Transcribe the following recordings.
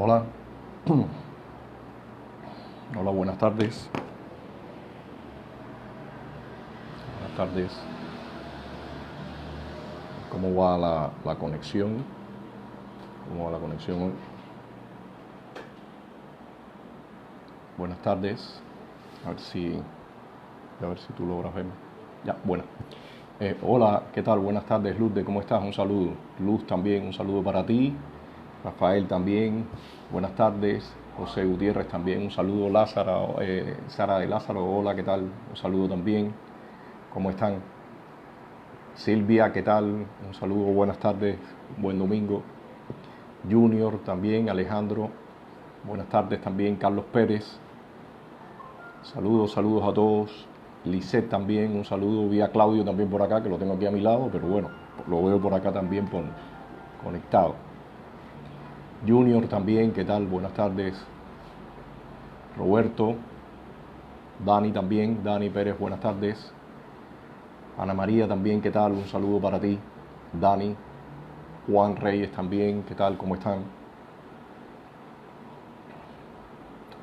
Hola, hola, buenas tardes. Buenas tardes. ¿Cómo va la conexión? ¿Cómo va la conexión hoy? Buenas tardes. A ver si tú logras verme. Ya, bueno. Hola, ¿qué tal? Buenas tardes, Luz, ¿cómo estás? Un saludo. Luz también, un saludo para ti. Rafael también, buenas tardes. José Gutiérrez también, un saludo. Lázaro, Sara de Lázaro, hola, ¿qué tal? Un saludo también. ¿Cómo están? Silvia, ¿qué tal? Un saludo, buenas tardes, buen domingo. Junior también, Alejandro, buenas tardes también. Carlos Pérez, saludos a todos. Lisette también, un saludo. Vi a Claudio también por acá, que lo tengo aquí a mi lado, pero bueno, lo veo por acá también conectado. Junior también, ¿qué tal? Buenas tardes. Roberto, Dani también, Dani Pérez, buenas tardes. Ana María también, ¿qué tal? Un saludo para ti. Dani, Juan Reyes también, ¿qué tal? ¿Cómo están?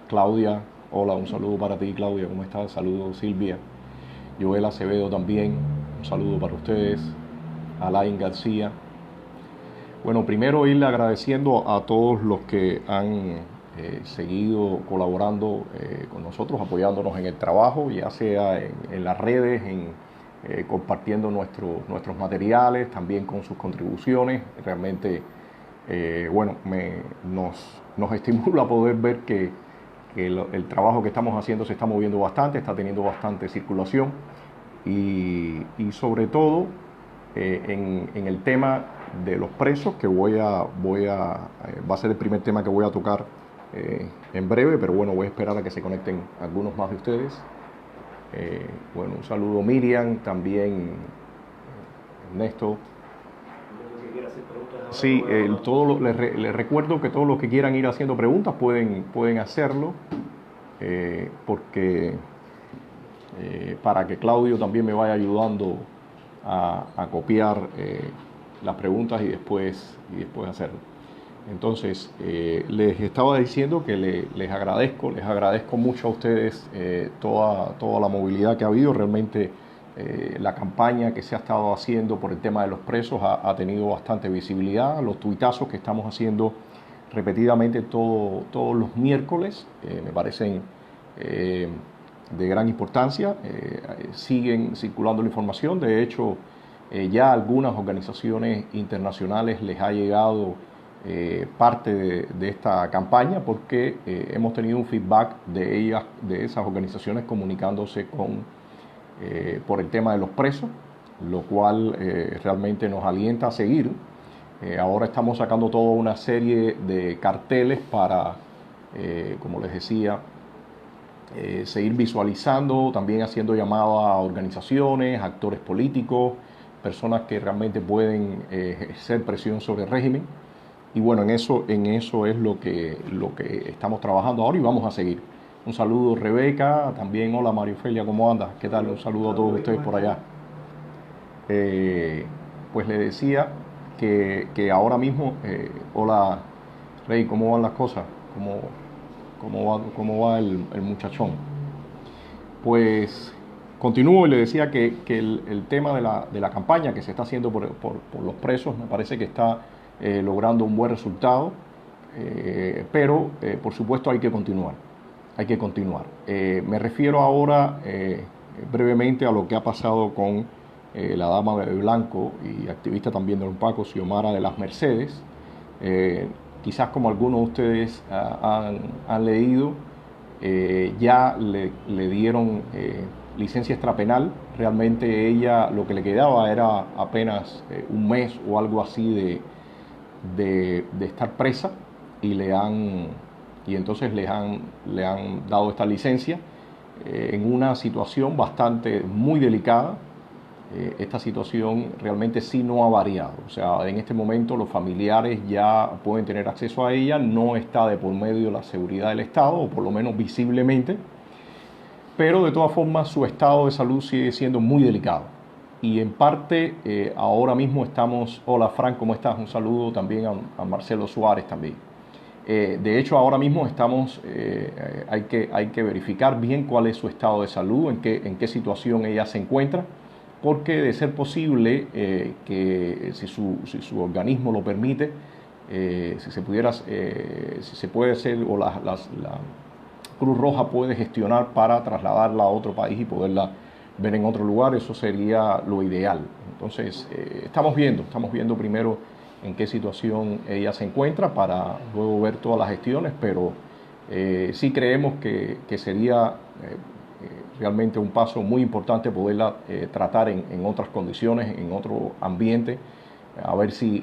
Claudia, hola, un saludo para ti, Claudia, ¿cómo estás? Saludos, Silvia. Joel Acevedo también, un saludo para ustedes. Alain García. Bueno, primero irle agradeciendo a todos los que han seguido colaborando con nosotros, apoyándonos en el trabajo, ya sea en las redes, compartiendo nuestros materiales, también con sus contribuciones. Realmente, bueno, nos estimula poder ver que el trabajo que estamos haciendo se está moviendo bastante, está teniendo bastante circulación y sobre todo en el tema de los presos, que va a ser el primer tema que voy a tocar en breve, pero bueno, voy a esperar a que se conecten algunos más de ustedes. Bueno, un saludo Miriam, también Ernesto. Sí, les recuerdo que todos los que quieran ir haciendo preguntas pueden hacerlo, porque para que Claudio también me vaya ayudando a copiar las preguntas y después hacerlo. Entonces, les estaba diciendo que les agradezco mucho a ustedes toda la movilidad que ha habido. Realmente la campaña que se ha estado haciendo por el tema de los presos ha tenido bastante visibilidad. Los tuitazos que estamos haciendo repetidamente todos los miércoles me parecen de gran importancia. Siguen circulando la información. De hecho, ya algunas organizaciones internacionales les ha llegado parte de esta campaña, porque hemos tenido un feedback de esas organizaciones comunicándose por el tema de los presos, lo cual realmente nos alienta a seguir. Ahora estamos sacando toda una serie de carteles para, como les decía, seguir visualizando, también haciendo llamadas a organizaciones, actores políticos, personas que realmente pueden ejercer presión sobre el régimen. Y bueno, en eso es lo que estamos trabajando ahora y vamos a seguir. Un saludo, Rebeca, también hola Mario Felia, ¿cómo andas? ¿Qué tal? Un saludo a todos ustedes por allá. Pues le decía que ahora mismo, hola Rey, ¿cómo van las cosas? ¿Cómo va el muchachón? Pues continúo y le decía que el tema de la campaña que se está haciendo por los presos me parece que está logrando un buen resultado, pero por supuesto hay que continuar. Me refiero ahora brevemente a lo que ha pasado con la dama de blanco y activista también de los Pacos, Xiomara de las Mercedes. Quizás como algunos de ustedes han leído, ya le dieron licencia extrapenal. Realmente ella lo que le quedaba era apenas un mes o algo así de estar presa, y entonces le han dado esta licencia en una situación muy delicada. Esta situación realmente sí no ha variado. O sea, en este momento los familiares ya pueden tener acceso a ella, no está de por medio la seguridad del Estado, o por lo menos visiblemente, pero de todas formas su estado de salud sigue siendo muy delicado. Y en parte ahora mismo estamos, hola Frank, ¿cómo estás? Un saludo también a Marcelo Suárez también. De hecho, ahora mismo hay que verificar bien cuál es su estado de salud, en qué situación ella se encuentra, porque de ser posible, que si su organismo lo permite, si se puede hacer, o la Cruz Roja puede gestionar para trasladarla a otro país y poderla ver en otro lugar, eso sería lo ideal. Entonces, estamos viendo primero en qué situación ella se encuentra para luego ver todas las gestiones, pero sí creemos que sería realmente un paso muy importante poderla tratar en otras condiciones, en otro ambiente, a ver si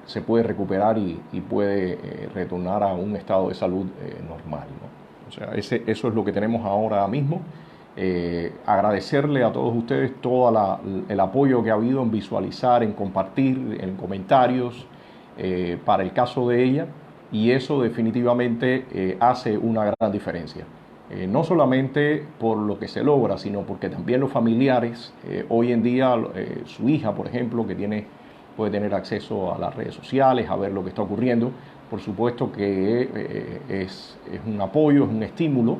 se puede recuperar y puede retornar a un estado de salud normal, ¿no? O sea, eso es lo que tenemos ahora mismo. Agradecerle a todos ustedes todo el apoyo que ha habido en visualizar, en compartir, en comentarios para el caso de ella, y eso definitivamente hace una gran diferencia. No solamente por lo que se logra, sino porque también los familiares, hoy en día su hija, por ejemplo, puede tener acceso a las redes sociales, a ver lo que está ocurriendo, por supuesto que es un apoyo, es un estímulo,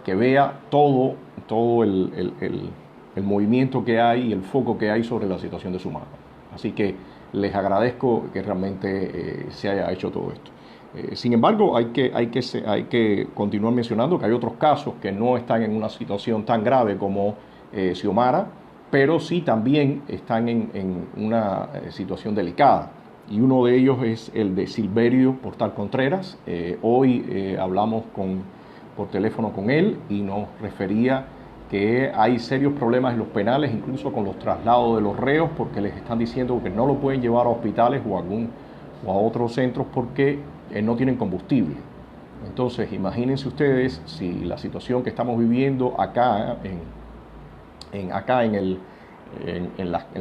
que vea todo el movimiento que hay y el foco que hay sobre la situación de su madre. Así que les agradezco que realmente se haya hecho todo esto. Sin embargo, hay que continuar mencionando que hay otros casos que no están en una situación tan grave como Xiomara, pero sí también están en una situación delicada. Y uno de ellos es el de Silverio Portal Contreras. Hoy hablamos por teléfono con él y nos refería que hay serios problemas en los penales, incluso con los traslados de los reos, porque les están diciendo que no lo pueden llevar a hospitales o a otros centros porque no tienen combustible. Entonces, imagínense ustedes si la situación que estamos viviendo acá en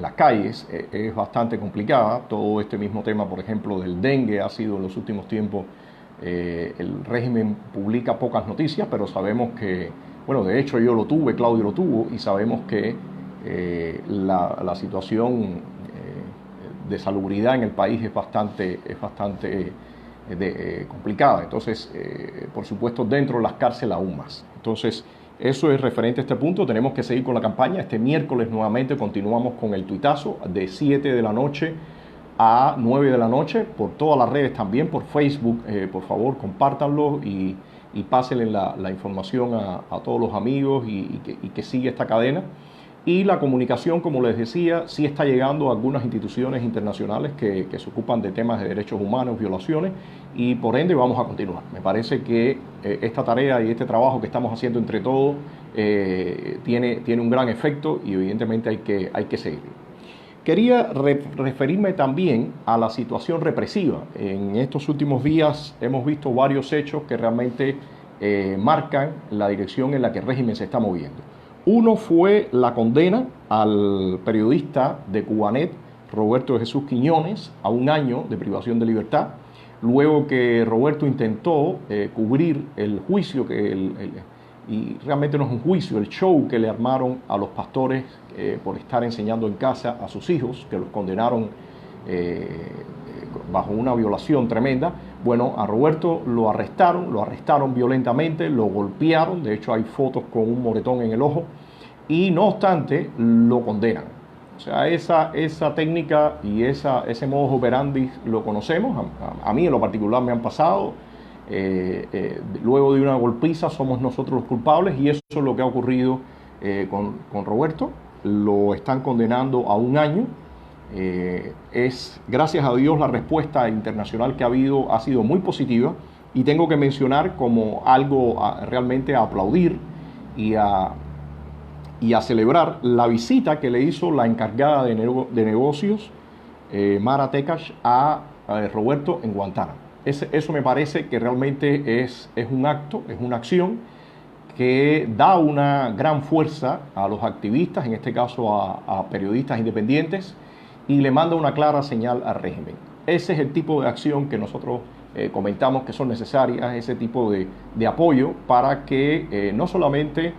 las calles es bastante complicada. Todo este mismo tema, por ejemplo, del dengue ha sido en los últimos tiempos, el régimen publica pocas noticias, pero sabemos que, bueno, de hecho yo lo tuve, Claudio lo tuvo, y sabemos que la situación de salubridad en el país es bastante complicada. Entonces, por supuesto, dentro de las cárceles aún más. Entonces, eso es referente a este punto. Tenemos que seguir con la campaña. Este miércoles nuevamente continuamos con el tuitazo de 7 de la noche a 9 de la noche, por todas las redes también, por Facebook. Por favor, compártanlo y pásenle la información a todos los amigos y que siga esta cadena. Y la comunicación, como les decía, sí está llegando a algunas instituciones internacionales que se ocupan de temas de derechos humanos, violaciones, y por ende vamos a continuar. Me parece que esta tarea y este trabajo que estamos haciendo entre todos tiene un gran efecto y evidentemente hay que seguir. Quería referirme también a la situación represiva. En estos últimos días hemos visto varios hechos que realmente marcan la dirección en la que el régimen se está moviendo. Uno fue la condena al periodista de Cubanet, Roberto de Jesús Quiñones, a 1 año de privación de libertad, luego que Roberto intentó cubrir el juicio, y realmente no es un juicio, el show que le armaron a los pastores por estar enseñando en casa a sus hijos, que los condenaron bajo una violación tremenda. Bueno, a Roberto lo arrestaron violentamente, lo golpearon, de hecho hay fotos con un moretón en el ojo, y no obstante lo condenan. O sea, esa técnica y ese modus operandi lo conocemos. A mí en lo particular me han pasado. Luego de una golpiza somos nosotros los culpables, y eso es lo que ha ocurrido con Roberto. Lo están condenando a 1 año. Gracias a Dios, la respuesta internacional que ha sido muy positiva, y tengo que mencionar como algo realmente a aplaudir y a celebrar la visita que le hizo la encargada de negocios, Mara Tekash, a Roberto en Guantánamo. Eso me parece que realmente es un acto, es una acción que da una gran fuerza a los activistas, en este caso a periodistas independientes, y le manda una clara señal al régimen. Ese es el tipo de acción que nosotros comentamos que son necesarias, ese tipo de apoyo para que no solamente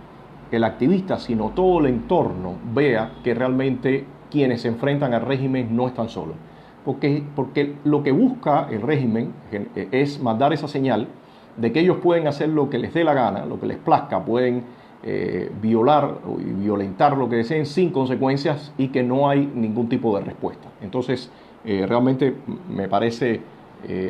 el activista, sino todo el entorno vea que realmente quienes se enfrentan al régimen no están solos. porque lo que busca el régimen es mandar esa señal de que ellos pueden hacer lo que les dé la gana, lo que les plazca, pueden violar y violentar lo que deseen sin consecuencias y que no hay ningún tipo de respuesta. Entonces, realmente me parece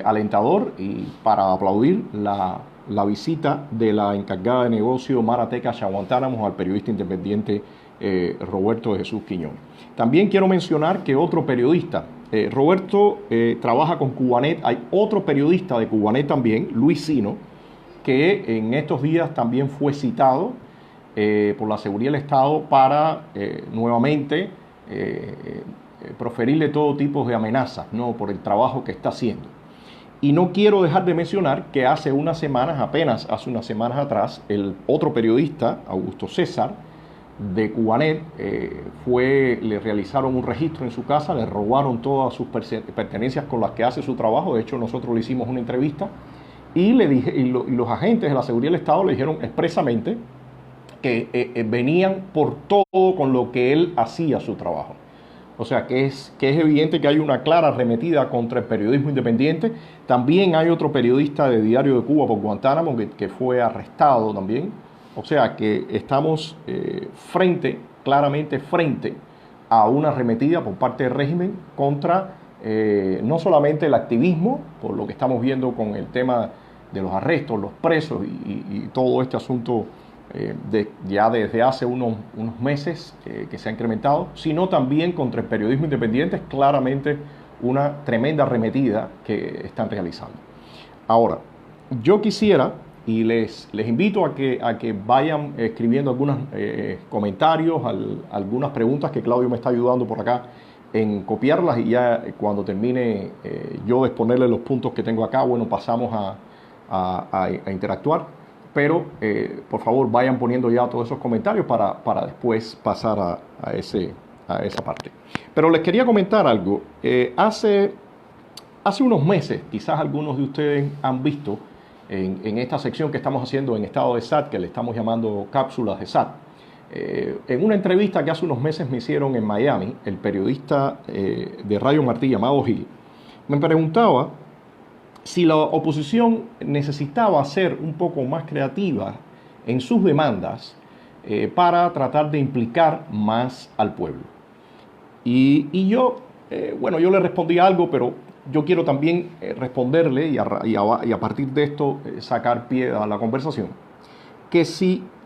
alentador y para aplaudir la visita de la encargada de negocio Mara Tecas a Guantánamo al periodista independiente Roberto de Jesús Quiñones. También quiero mencionar que otro periodista, Roberto trabaja con Cubanet, hay otro periodista de Cubanet también, Luis Sino, que en estos días también fue citado por la Seguridad del Estado para nuevamente proferirle todo tipo de amenazas, ¿no?, por el trabajo que está haciendo. Y no quiero dejar de mencionar que hace unas semanas, apenas hace unas semanas atrás, el otro periodista, Augusto César, de Cubanet, le realizaron un registro en su casa, le robaron todas sus pertenencias con las que hace su trabajo. De hecho, nosotros le hicimos una entrevista y los agentes de la Seguridad del Estado le dijeron expresamente que venían por todo con lo que él hacía su trabajo. O sea, que es evidente que hay una clara arremetida contra el periodismo independiente. También hay otro periodista de Diario de Cuba por Guantánamo que fue arrestado también. O sea, que estamos claramente frente a una arremetida por parte del régimen contra no solamente el activismo, por lo que estamos viendo con el tema de los arrestos, los presos y todo este asunto ya desde hace unos meses que se ha incrementado, sino también contra el periodismo independiente. Es claramente una tremenda arremetida que están realizando. Ahora, yo quisiera, y les invito a que vayan escribiendo algunos comentarios, algunas preguntas que Claudio me está ayudando por acá en copiarlas, y ya cuando termine yo de exponerle los puntos que tengo acá, bueno, pasamos a interactuar. Pero, por favor, vayan poniendo ya todos esos comentarios para después pasar a esa parte. Pero les quería comentar algo. Hace unos meses, quizás algunos de ustedes han visto en esta sección que estamos haciendo en estado de SAT, que le estamos llamando cápsulas de SAT, en una entrevista que hace unos meses me hicieron en Miami, el periodista de Radio Martí llamado Gil me preguntaba si la oposición necesitaba ser un poco más creativa en sus demandas para tratar de implicar más al pueblo. Y yo le respondí algo, pero yo quiero también responderle y a partir de esto sacar pie a la conversación.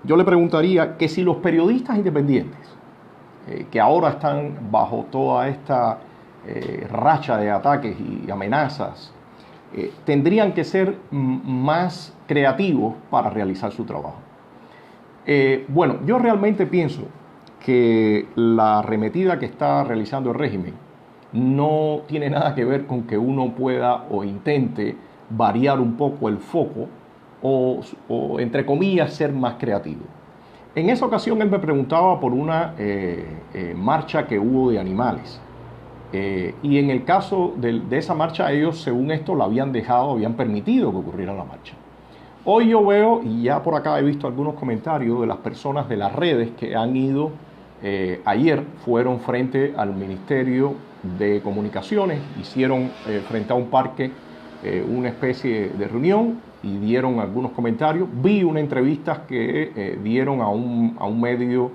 Yo le preguntaría que si los periodistas independientes, que ahora están bajo toda esta racha de ataques y amenazas, tendrían que ser más creativos para realizar su trabajo. Yo realmente pienso que la arremetida que está realizando el régimen no tiene nada que ver con que uno pueda o intente variar un poco el foco o entre comillas, ser más creativo. En esa ocasión él me preguntaba por una marcha que hubo de animales. Y en el caso de esa marcha, ellos, según esto, habían permitido que ocurriera la marcha. Hoy yo veo, y ya por acá he visto algunos comentarios de las personas de las redes que han ido, ayer fueron frente al Ministerio de Comunicaciones, hicieron frente a un parque una especie de reunión y dieron algunos comentarios. Vi una entrevista que dieron a un medio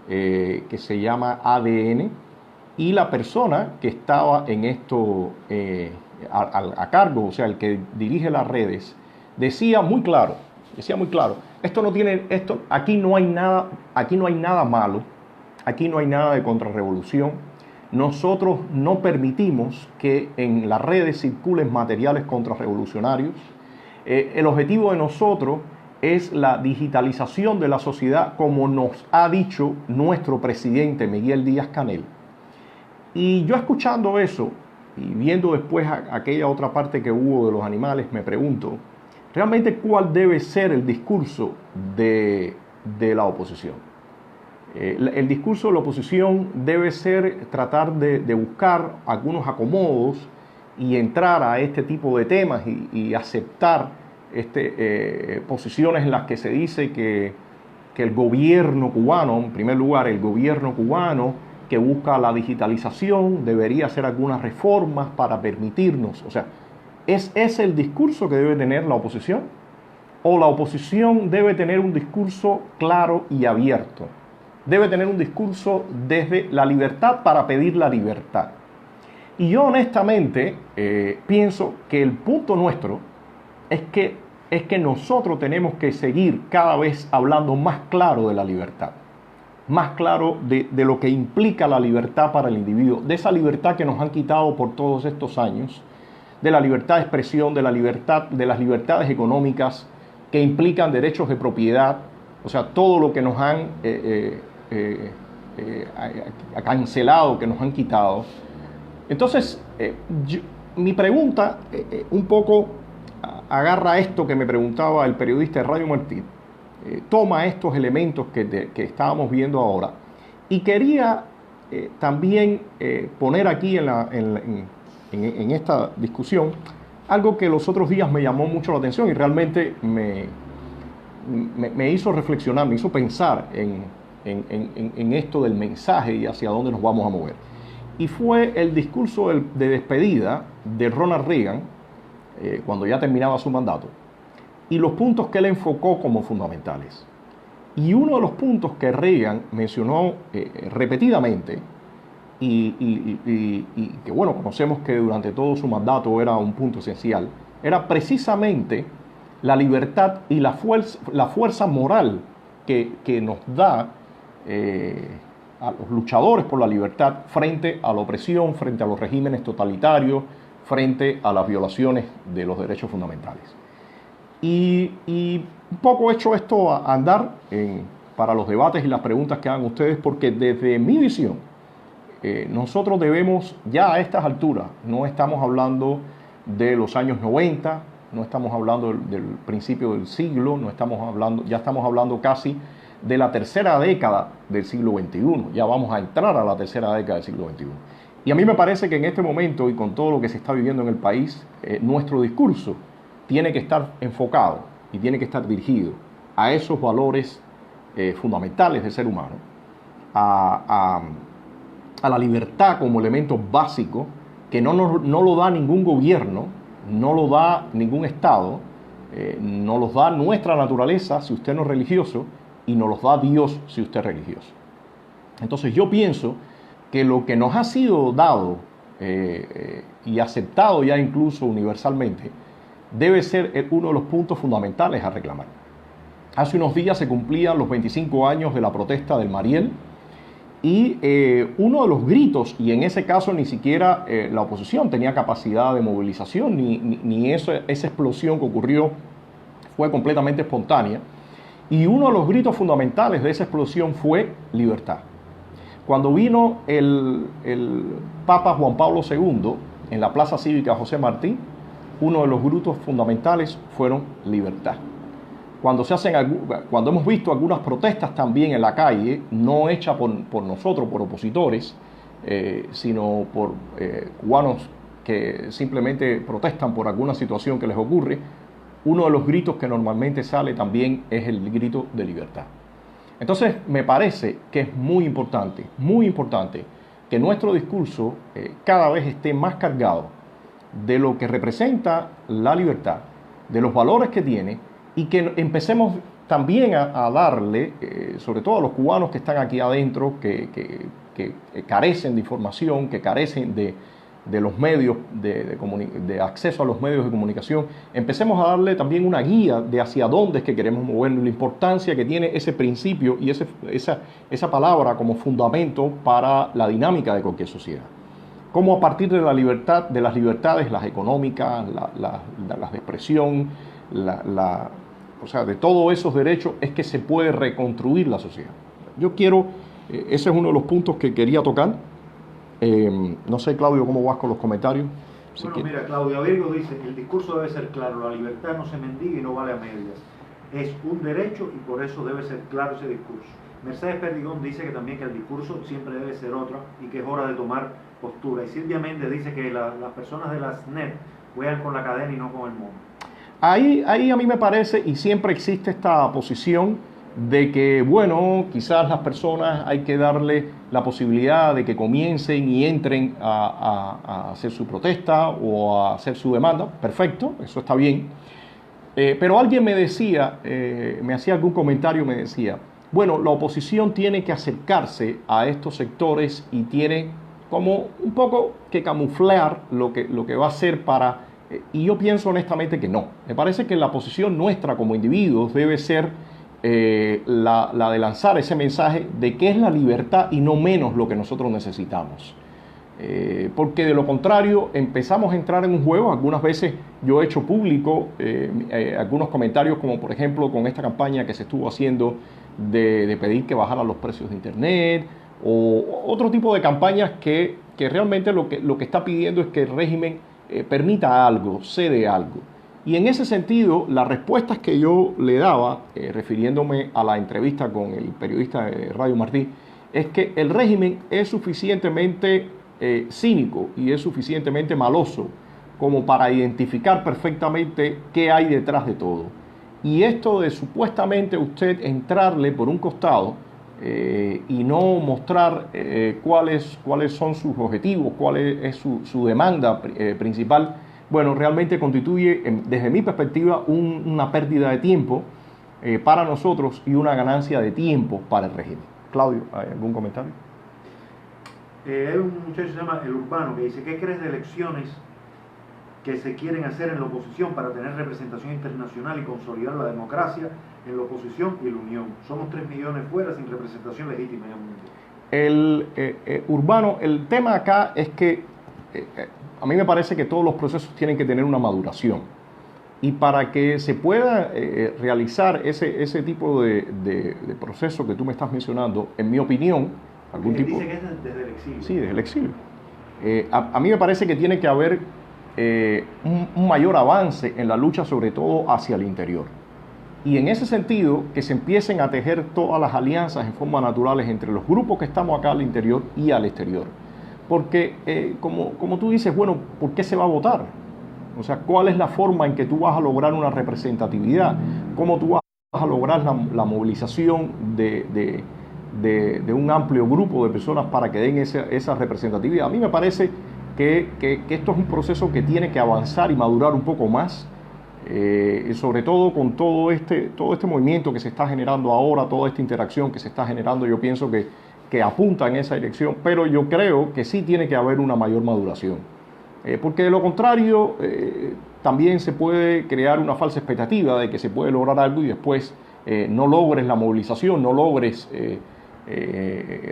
que se llama ADN, y la persona que estaba en esto a cargo, o sea, el que dirige las redes, decía muy claro, aquí no hay nada malo, aquí no hay nada de contrarrevolución. Nosotros no permitimos que en las redes circulen materiales contrarrevolucionarios. El objetivo de nosotros es la digitalización de la sociedad, como nos ha dicho nuestro presidente Miguel Díaz-Canel. Y yo escuchando eso y viendo después aquella otra parte que hubo de los animales, me pregunto, realmente cuál debe ser el discurso de la oposición. El discurso de la oposición debe ser tratar de buscar algunos acomodos y entrar a este tipo de temas y aceptar posiciones en las que se dice que el gobierno cubano, en primer lugar, el gobierno cubano que busca la digitalización, debería hacer algunas reformas para permitirnos. O sea, ¿es ese el discurso que debe tener la oposición? ¿O la oposición debe tener un discurso claro y abierto? Debe tener un discurso desde la libertad para pedir la libertad. Y yo honestamente pienso que el punto nuestro es que nosotros tenemos que seguir cada vez hablando más claro de la libertad, más claro de lo que implica la libertad para el individuo, de esa libertad que nos han quitado por todos estos años, de la libertad de expresión, de la libertad, de las libertades económicas que implican derechos de propiedad, o sea, todo lo que nos han cancelado, que nos han quitado. Entonces, mi pregunta un poco agarra esto que me preguntaba el periodista de Radio Martín, toma estos elementos que estábamos viendo ahora y quería también poner aquí en esta discusión algo que los otros días me llamó mucho la atención y realmente me hizo reflexionar, me hizo pensar en esto del mensaje y hacia dónde nos vamos a mover. Y fue el discurso de despedida de Ronald Reagan, cuando ya terminaba su mandato, y los puntos que él enfocó como fundamentales. Y uno de los puntos que Reagan mencionó repetidamente, y que bueno, conocemos que durante todo su mandato era un punto esencial, era precisamente la libertad y la fuerza moral que nos da a los luchadores por la libertad frente a la opresión, frente a los regímenes totalitarios, frente a las violaciones de los derechos fundamentales. Y un poco hecho esto a andar para los debates y las preguntas que hagan ustedes, porque desde mi visión, nosotros debemos, ya a estas alturas, no estamos hablando de los años 90, no estamos hablando del principio del siglo, ya estamos hablando casi de la tercera década del siglo XXI. Ya vamos a entrar a la tercera década del siglo XXI. Y a mí me parece que en este momento y con todo lo que se está viviendo en el país, nuestro discurso tiene que estar enfocado y tiene que estar dirigido a esos valores fundamentales del ser humano, a la libertad como elemento básico que no lo da ningún gobierno, no lo da ningún Estado, no los da nuestra naturaleza si usted no es religioso, y nos los da Dios si usted es religioso. Entonces yo pienso que lo que nos ha sido dado y aceptado ya incluso universalmente debe ser uno de los puntos fundamentales a reclamar. Hace unos días se cumplían los 25 años de la protesta del Mariel y uno de los gritos, y en ese caso ni siquiera la oposición tenía capacidad de movilización, ni esa explosión que ocurrió fue completamente espontánea. Y uno de los gritos fundamentales de esa explosión fue libertad. Cuando vino el Papa Juan Pablo II en la Plaza Cívica José Martí, uno de los gritos fundamentales fueron libertad. Cuando hemos visto algunas protestas también en la calle, no hechas por nosotros, por opositores, sino por cubanos que simplemente protestan por alguna situación que les ocurre, uno de los gritos que normalmente sale también es el grito de libertad. Entonces, me parece que es muy importante que nuestro discurso cada vez esté más cargado de lo que representa la libertad, de los valores que tiene, y que empecemos también a darle, sobre todo a los cubanos que están aquí adentro, que carecen de información, que carecen de los medios, de acceso a los medios de comunicación, empecemos a darle también una guía de hacia dónde es que queremos movernos, la importancia que tiene ese principio y esa palabra como fundamento para la dinámica de cualquier sociedad. Cómo a partir de la libertad, de las libertades, las económicas, las de expresión, o sea, de todos esos derechos es que se puede reconstruir la sociedad. Yo quiero, ese es uno de los puntos que quería tocar. No sé, Claudio, ¿cómo vas con los comentarios? Bueno, mira, Claudio Virgo dice que el discurso debe ser claro, la libertad no se mendiga y no vale a medias. Es un derecho y por eso debe ser claro ese discurso. Mercedes Perdigón dice que también que el discurso siempre debe ser otro y que es hora de tomar postura. Y Silvia Méndez dice que las personas de las NET juegan con la cadena y no con el mono. Ahí a mí me parece, y siempre existe esta posición de que, bueno, quizás las personas hay que darle la posibilidad de que comiencen y entren a hacer su protesta o a hacer su demanda. Perfecto, eso está bien. Pero alguien me decía, me hacía algún comentario, me decía, bueno, la oposición tiene que acercarse a estos sectores y tiene como un poco que camuflar lo que va a hacer para... y yo pienso honestamente que no. Me parece que la posición nuestra como individuos debe ser la de lanzar ese mensaje de que es la libertad y no menos lo que nosotros necesitamos. Porque de lo contrario empezamos a entrar en un juego. Algunas veces yo he hecho público algunos comentarios, como por ejemplo con esta campaña que se estuvo haciendo de pedir que bajaran los precios de internet, o otro tipo de campañas que realmente lo que está pidiendo es que el régimen permita algo, cede algo. Y en ese sentido, las respuestas que yo le daba, refiriéndome a la entrevista con el periodista de Radio Martí, es que el régimen es suficientemente cínico y es suficientemente maloso como para identificar perfectamente qué hay detrás de todo. Y esto de supuestamente usted entrarle por un costado y no mostrar cuáles son sus objetivos, cuál es su demanda principal, bueno, realmente constituye, desde mi perspectiva, una pérdida de tiempo para nosotros y una ganancia de tiempo para el régimen. Claudio, ¿hay algún comentario? Hay un muchacho que se llama El Urbano que dice, ¿qué crees de elecciones que se quieren hacer en la oposición para tener representación internacional y consolidar la democracia en la oposición y la unión? Somos 3 millones fuera sin representación legítima en el mundo. Urbano, el tema acá es que a mí me parece que todos los procesos tienen que tener una maduración. Y para que se pueda realizar ese tipo de proceso que tú me estás mencionando, en mi opinión, algún tipo... Dice que es desde el exilio. Sí, desde el exilio. A mí me parece que tiene que haber un mayor avance en la lucha, sobre todo hacia el interior. Y en ese sentido, que se empiecen a tejer todas las alianzas en forma naturales entre los grupos que estamos acá al interior y al exterior. Porque, como tú dices, bueno, ¿por qué se va a votar? O sea, ¿cuál es la forma en que tú vas a lograr una representatividad? ¿Cómo tú vas a lograr la movilización de un amplio grupo de personas para que den esa representatividad? A mí me parece que esto es un proceso que tiene que avanzar y madurar un poco más, sobre todo con todo este movimiento que se está generando ahora, toda esta interacción que se está generando. Yo pienso que apunta en esa dirección, pero yo creo que sí tiene que haber una mayor maduración. Porque de lo contrario, también se puede crear una falsa expectativa de que se puede lograr algo y después no logres la movilización, no logres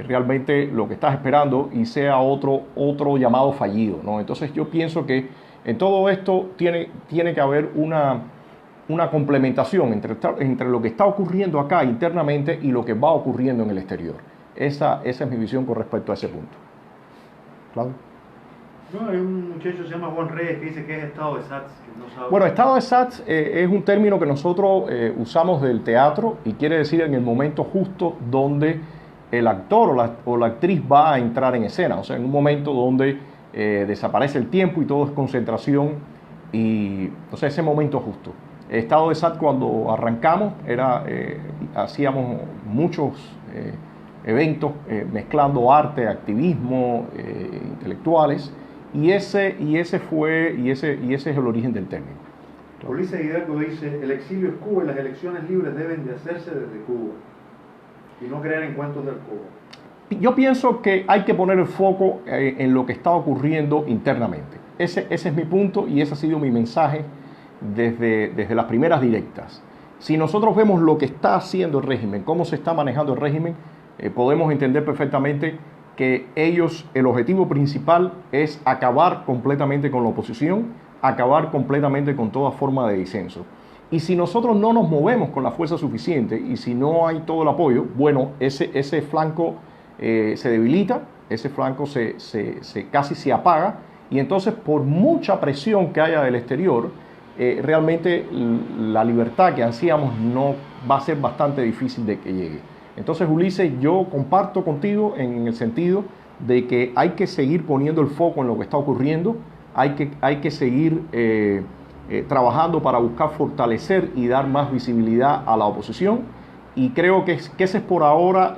realmente lo que estás esperando y sea otro llamado fallido, ¿no? Entonces yo pienso que en todo esto tiene que haber una complementación entre lo que está ocurriendo acá internamente y lo que va ocurriendo en el exterior. Esa es mi visión con respecto a ese punto. Claudio. No, hay un muchacho que se llama Juan Reyes que dice que es estado de SATS, que no sabe. Bueno, estado de SATS es un término que nosotros usamos del teatro y quiere decir en el momento justo donde el actor o la actriz va a entrar en escena. O sea, en un momento donde desaparece el tiempo y todo es concentración y, o sea, ese momento justo. Estado de SATS, cuando arrancamos, hacíamos muchos eventos mezclando arte, activismo, intelectuales. Y ese es el origen del término. Ulises Hidalgo dice, el exilio es Cuba y las elecciones libres deben de hacerse desde Cuba y no crear encuentros del Cuba. Yo pienso que hay que poner el foco en lo que está ocurriendo internamente. Ese es mi punto y ese ha sido mi mensaje desde las primeras directas. Si nosotros vemos lo que está haciendo el régimen, cómo se está manejando el régimen, podemos entender perfectamente que el objetivo principal es acabar completamente con la oposición, acabar completamente con toda forma de disenso. Y si nosotros no nos movemos con la fuerza suficiente y si no hay todo el apoyo, bueno, ese flanco se debilita, ese flanco casi se apaga, y entonces por mucha presión que haya del exterior, realmente la libertad que ansiamos no va a ser bastante difícil de que llegue. Entonces, Ulises, yo comparto contigo en el sentido de que hay que seguir poniendo el foco en lo que está ocurriendo, hay que seguir trabajando para buscar fortalecer y dar más visibilidad a la oposición y creo que esa es por ahora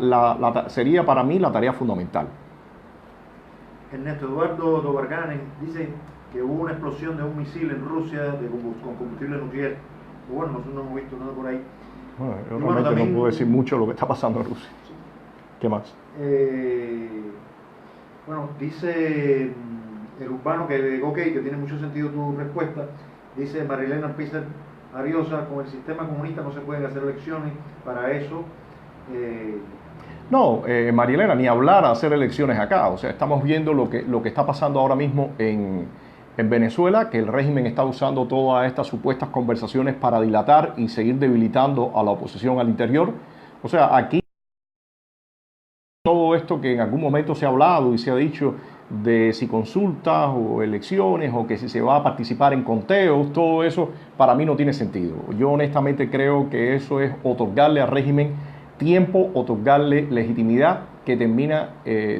sería para mí la tarea fundamental. Ernesto Eduardo Dobarganes dice que hubo una explosión de un misil en Rusia con combustible nuclear. Bueno, nosotros no hemos visto nada por ahí. Bueno, yo realmente también no puedo decir mucho de lo que está pasando en Rusia. Sí. ¿Qué más? Bueno, dice el urbano que tiene mucho sentido tu respuesta. Dice Marilena Pizar Ariosa, con el sistema comunista no se pueden hacer elecciones, para eso... No, Marilena, ni hablar a hacer elecciones acá. O sea, estamos viendo lo que está pasando ahora mismo en Venezuela, que el régimen está usando todas estas supuestas conversaciones para dilatar y seguir debilitando a la oposición al interior. O sea, aquí todo esto que en algún momento se ha hablado y se ha dicho de si consultas o elecciones o que si se va a participar en conteos, todo eso para mí no tiene sentido. Yo honestamente creo que eso es otorgarle al régimen tiempo, otorgarle legitimidad, que termina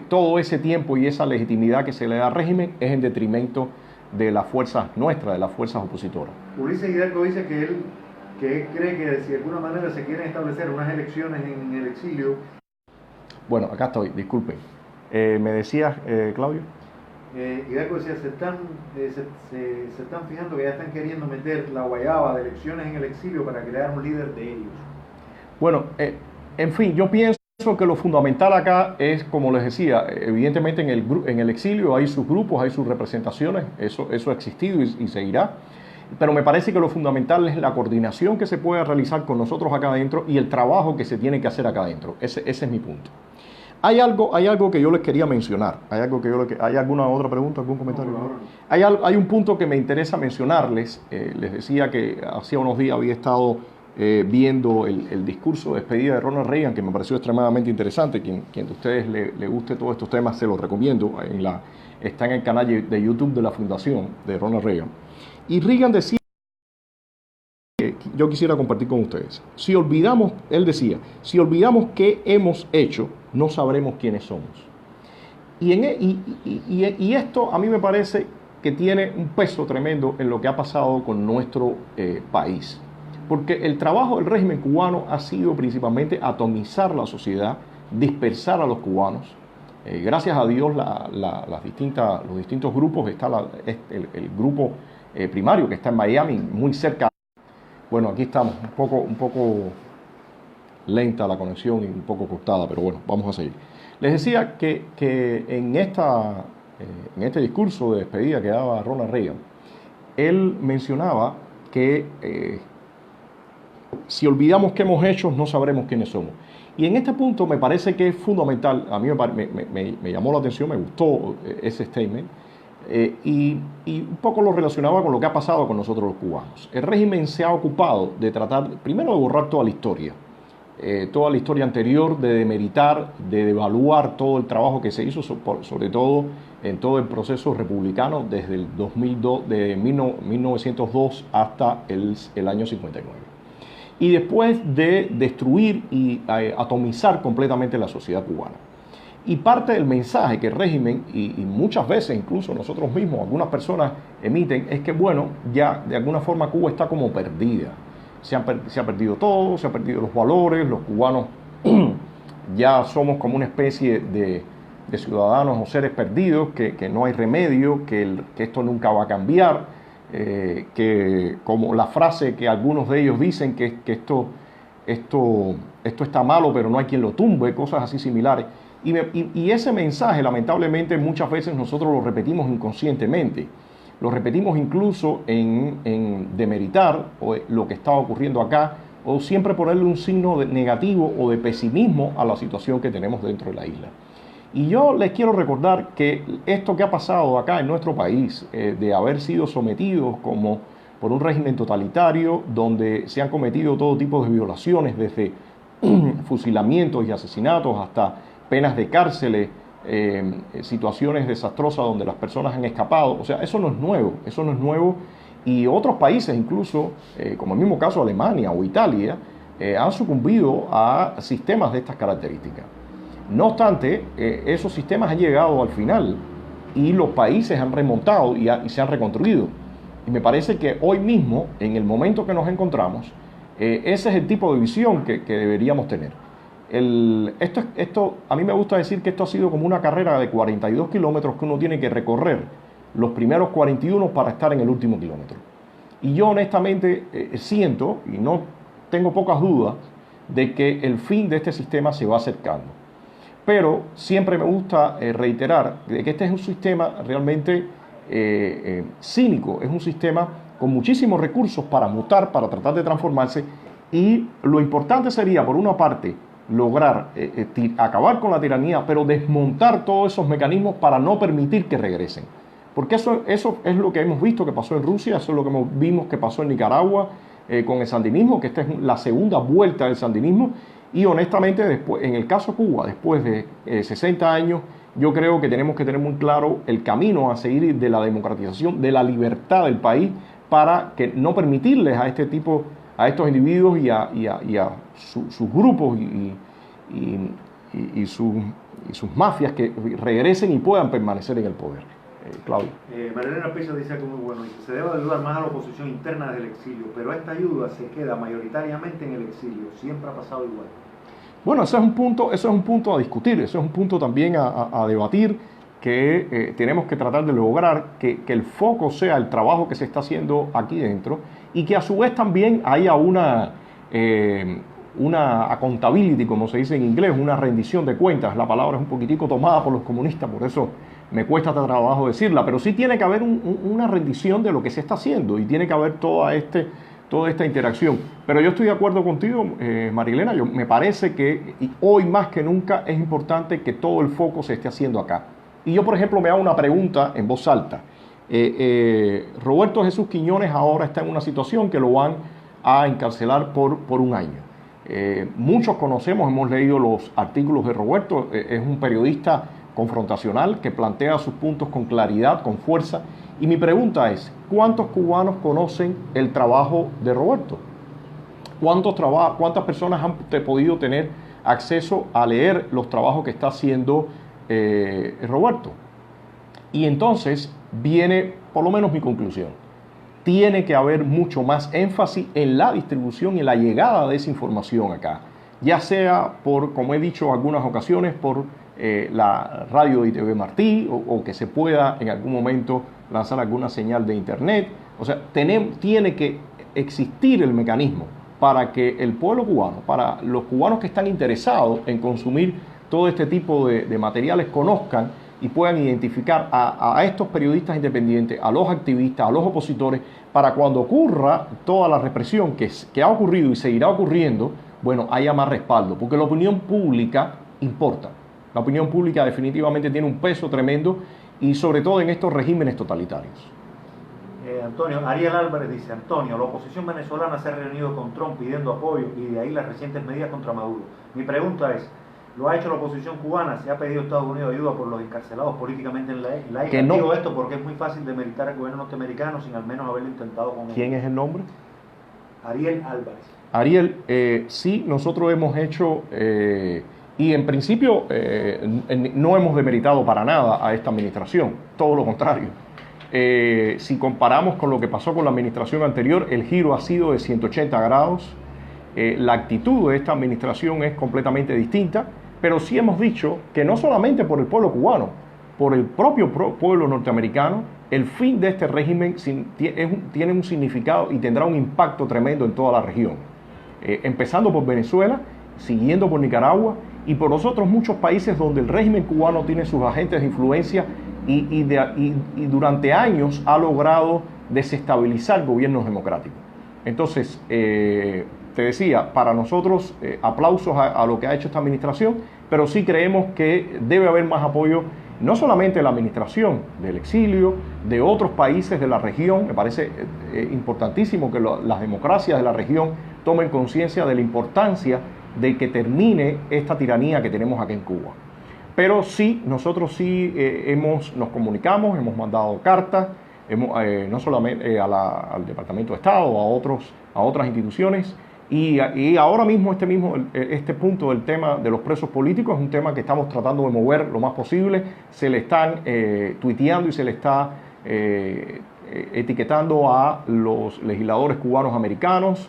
todo ese tiempo y esa legitimidad que se le da al régimen es en detrimento de las fuerzas nuestras, de las fuerzas opositoras. Ulises Hidalgo dice que él cree que si de alguna manera se quieren establecer unas elecciones en el exilio. Bueno, acá estoy, disculpen. ¿Me decías, Claudio? Hidalgo decía, se están fijando que ya están queriendo meter la guayaba de elecciones en el exilio para crear un líder de ellos. Bueno, en fin, yo pienso que lo fundamental acá es, como les decía, evidentemente en el exilio hay sus grupos, hay sus representaciones, eso ha existido y seguirá, pero me parece que lo fundamental es la coordinación que se puede realizar con nosotros acá adentro y el trabajo que se tiene que hacer acá adentro. Ese es mi punto. Hay algo que yo les quería mencionar. ¿Hay alguna otra pregunta, algún comentario? No. Hay un punto que me interesa mencionarles. Les decía que hacía unos días había estado viendo el discurso de despedida de Ronald Reagan, que me pareció extremadamente interesante. Quien de ustedes le guste todos estos temas, se los recomiendo. Está en el canal de YouTube de la Fundación de Ronald Reagan. Y Reagan decía, yo quisiera compartir con ustedes, él decía, si olvidamos qué hemos hecho, no sabremos quiénes somos. Y esto a mí me parece que tiene un peso tremendo en lo que ha pasado con nuestro país. Porque el trabajo del régimen cubano ha sido principalmente atomizar la sociedad, dispersar a los cubanos. Gracias a Dios los distintos grupos, está el grupo primario que está en Miami, muy cerca. Bueno, aquí estamos, un poco lenta la conexión y un poco cortada, pero bueno, vamos a seguir. Les decía que en este discurso de despedida que daba Ronald Reagan, él mencionaba que si olvidamos qué hemos hecho, no sabremos quiénes somos. Y en este punto me parece que es fundamental, a mí me llamó la atención, me gustó ese statement, y un poco lo relacionaba con lo que ha pasado con nosotros los cubanos. El régimen se ha ocupado de tratar, primero, de borrar toda la historia anterior, de demeritar, de devaluar todo el trabajo que se hizo, sobre todo en todo el proceso republicano desde el 2002, de 1902 hasta el año 59. Y después de destruir y atomizar completamente la sociedad cubana. Y parte del mensaje que el régimen, y muchas veces incluso nosotros mismos, algunas personas emiten, es que bueno, ya de alguna forma Cuba está como perdida. Se ha perdido todo, se han perdido los valores, los cubanos ya somos como una especie de ciudadanos o seres perdidos, que no hay remedio, que esto nunca va a cambiar. Que como la frase que algunos de ellos dicen que esto está malo pero no hay quien lo tumbe, cosas así similares, y ese mensaje lamentablemente muchas veces nosotros lo repetimos inconscientemente, lo repetimos incluso en demeritar lo que está ocurriendo acá, o siempre ponerle un signo negativo o de pesimismo a la situación que tenemos dentro de la isla. Y yo les quiero recordar que esto que ha pasado acá en nuestro país, de haber sido sometidos por un régimen totalitario, donde se han cometido todo tipo de violaciones, desde fusilamientos y asesinatos hasta penas de cárcel, situaciones desastrosas donde las personas han escapado. O sea, eso no es nuevo, y otros países, incluso, como el mismo caso Alemania o Italia, han sucumbido a sistemas de estas características. No obstante, esos sistemas han llegado al final y los países han remontado y se han reconstruido. Y me parece que hoy mismo, en el momento que nos encontramos, Ese es el tipo de visión que deberíamos tener. Esto, a mí me gusta decir que esto ha sido como una carrera de 42 kilómetros que uno tiene que recorrer los primeros 41 para estar en el último kilómetro. Y yo honestamente siento, y no tengo pocas dudas, de que el fin de este sistema se va acercando. Pero siempre me gusta reiterar de que este es un sistema realmente cínico, es un sistema con muchísimos recursos para mutar, para tratar de transformarse, y lo importante sería, por una parte, lograr acabar con la tiranía, pero desmontar todos esos mecanismos para no permitir que regresen. Porque eso es lo que hemos visto que pasó en Rusia, eso es lo que vimos que pasó en Nicaragua con el sandinismo, que esta es la segunda vuelta del sandinismo, y honestamente, después, en el caso Cuba, después de 60 años, yo creo que tenemos que tener muy claro el camino a seguir de la democratización, de la libertad del país, para que no permitirles a este tipo, a estos individuos y a sus grupos y sus mafias que regresen y puedan permanecer en el poder. Claudio. María Elena Pisa dice algo muy bueno, dice, se debe ayudar más a la oposición interna desde el exilio, pero esta ayuda se queda mayoritariamente en el exilio, siempre ha pasado igual. Bueno, ese es un punto a discutir, ese es un punto también a debatir, que tenemos que tratar de lograr que el foco sea el trabajo que se está haciendo aquí dentro, y que a su vez también haya una accountability, como se dice en inglés, una rendición de cuentas. La palabra es un poquitico tomada por los comunistas, por eso me cuesta trabajo decirla, pero sí tiene que haber una rendición de lo que se está haciendo, y tiene que haber toda esta interacción. Pero yo estoy de acuerdo contigo, Marilena, me parece que hoy más que nunca es importante que todo el foco se esté haciendo acá. Y yo, por ejemplo, me hago una pregunta en voz alta. Roberto Jesús Quiñones ahora está en una situación que lo van a encarcelar por un año. Muchos conocemos, hemos leído los artículos de Roberto, es un periodista confrontacional que plantea sus puntos con claridad, con fuerza. Y mi pregunta es, ¿cuántos cubanos conocen el trabajo de Roberto? ¿Cuántas personas han podido tener acceso a leer los trabajos que está haciendo Roberto? Y entonces viene por lo menos mi conclusión. Tiene que haber mucho más énfasis en la distribución y en la llegada de esa información acá, ya sea por, como he dicho en algunas ocasiones, por la radio y TV Martí, o que se pueda en algún momento lanzar alguna señal de internet. O sea, tiene que existir el mecanismo para que el pueblo cubano, para los cubanos que están interesados en consumir todo este tipo de materiales, conozcan y puedan identificar a estos periodistas independientes, a los activistas, a los opositores, para cuando ocurra toda la represión que ha ocurrido y seguirá ocurriendo, bueno, haya más respaldo, porque la opinión pública importa. La opinión pública definitivamente tiene un peso tremendo, y sobre todo en estos regímenes totalitarios. Antonio, Ariel Álvarez dice, Antonio, la oposición venezolana se ha reunido con Trump pidiendo apoyo, y de ahí las recientes medidas contra Maduro. Mi pregunta es, ¿lo ha hecho la oposición cubana? ¿Se ha pedido a Estados Unidos ayuda por los encarcelados políticamente en la isla? No. Digo esto porque es muy fácil demeritar al gobierno norteamericano sin al menos haberlo intentado con él. ¿Quién es el nombre? Ariel Álvarez. Ariel, sí, nosotros hemos hecho, y en principio no hemos demeritado para nada a esta administración, todo lo contrario. Si comparamos con lo que pasó con la administración anterior, el giro ha sido de 180 grados. La actitud de esta administración es completamente distinta, pero sí hemos dicho que no solamente por el pueblo cubano, por el propio pueblo norteamericano, el fin de este régimen tiene un significado y tendrá un impacto tremendo en toda la región. Empezando por Venezuela, siguiendo por Nicaragua y por los otros muchos países donde el régimen cubano tiene sus agentes de influencia y durante años ha logrado desestabilizar gobiernos democráticos. Entonces, te decía, para nosotros aplausos a lo que ha hecho esta administración, pero sí creemos que debe haber más apoyo, no solamente de la administración, del exilio, de otros países de la región. Me parece importantísimo que las democracias de la región tomen conciencia de la importancia de que termine esta tiranía que tenemos aquí en Cuba. Pero sí, nosotros sí nos comunicamos, hemos mandado cartas, no solamente al Departamento de Estado, a otras instituciones, y ahora mismo este punto del tema de los presos políticos es un tema que estamos tratando de mover lo más posible. Se le están tuiteando y se le está etiquetando a los legisladores cubanos americanos,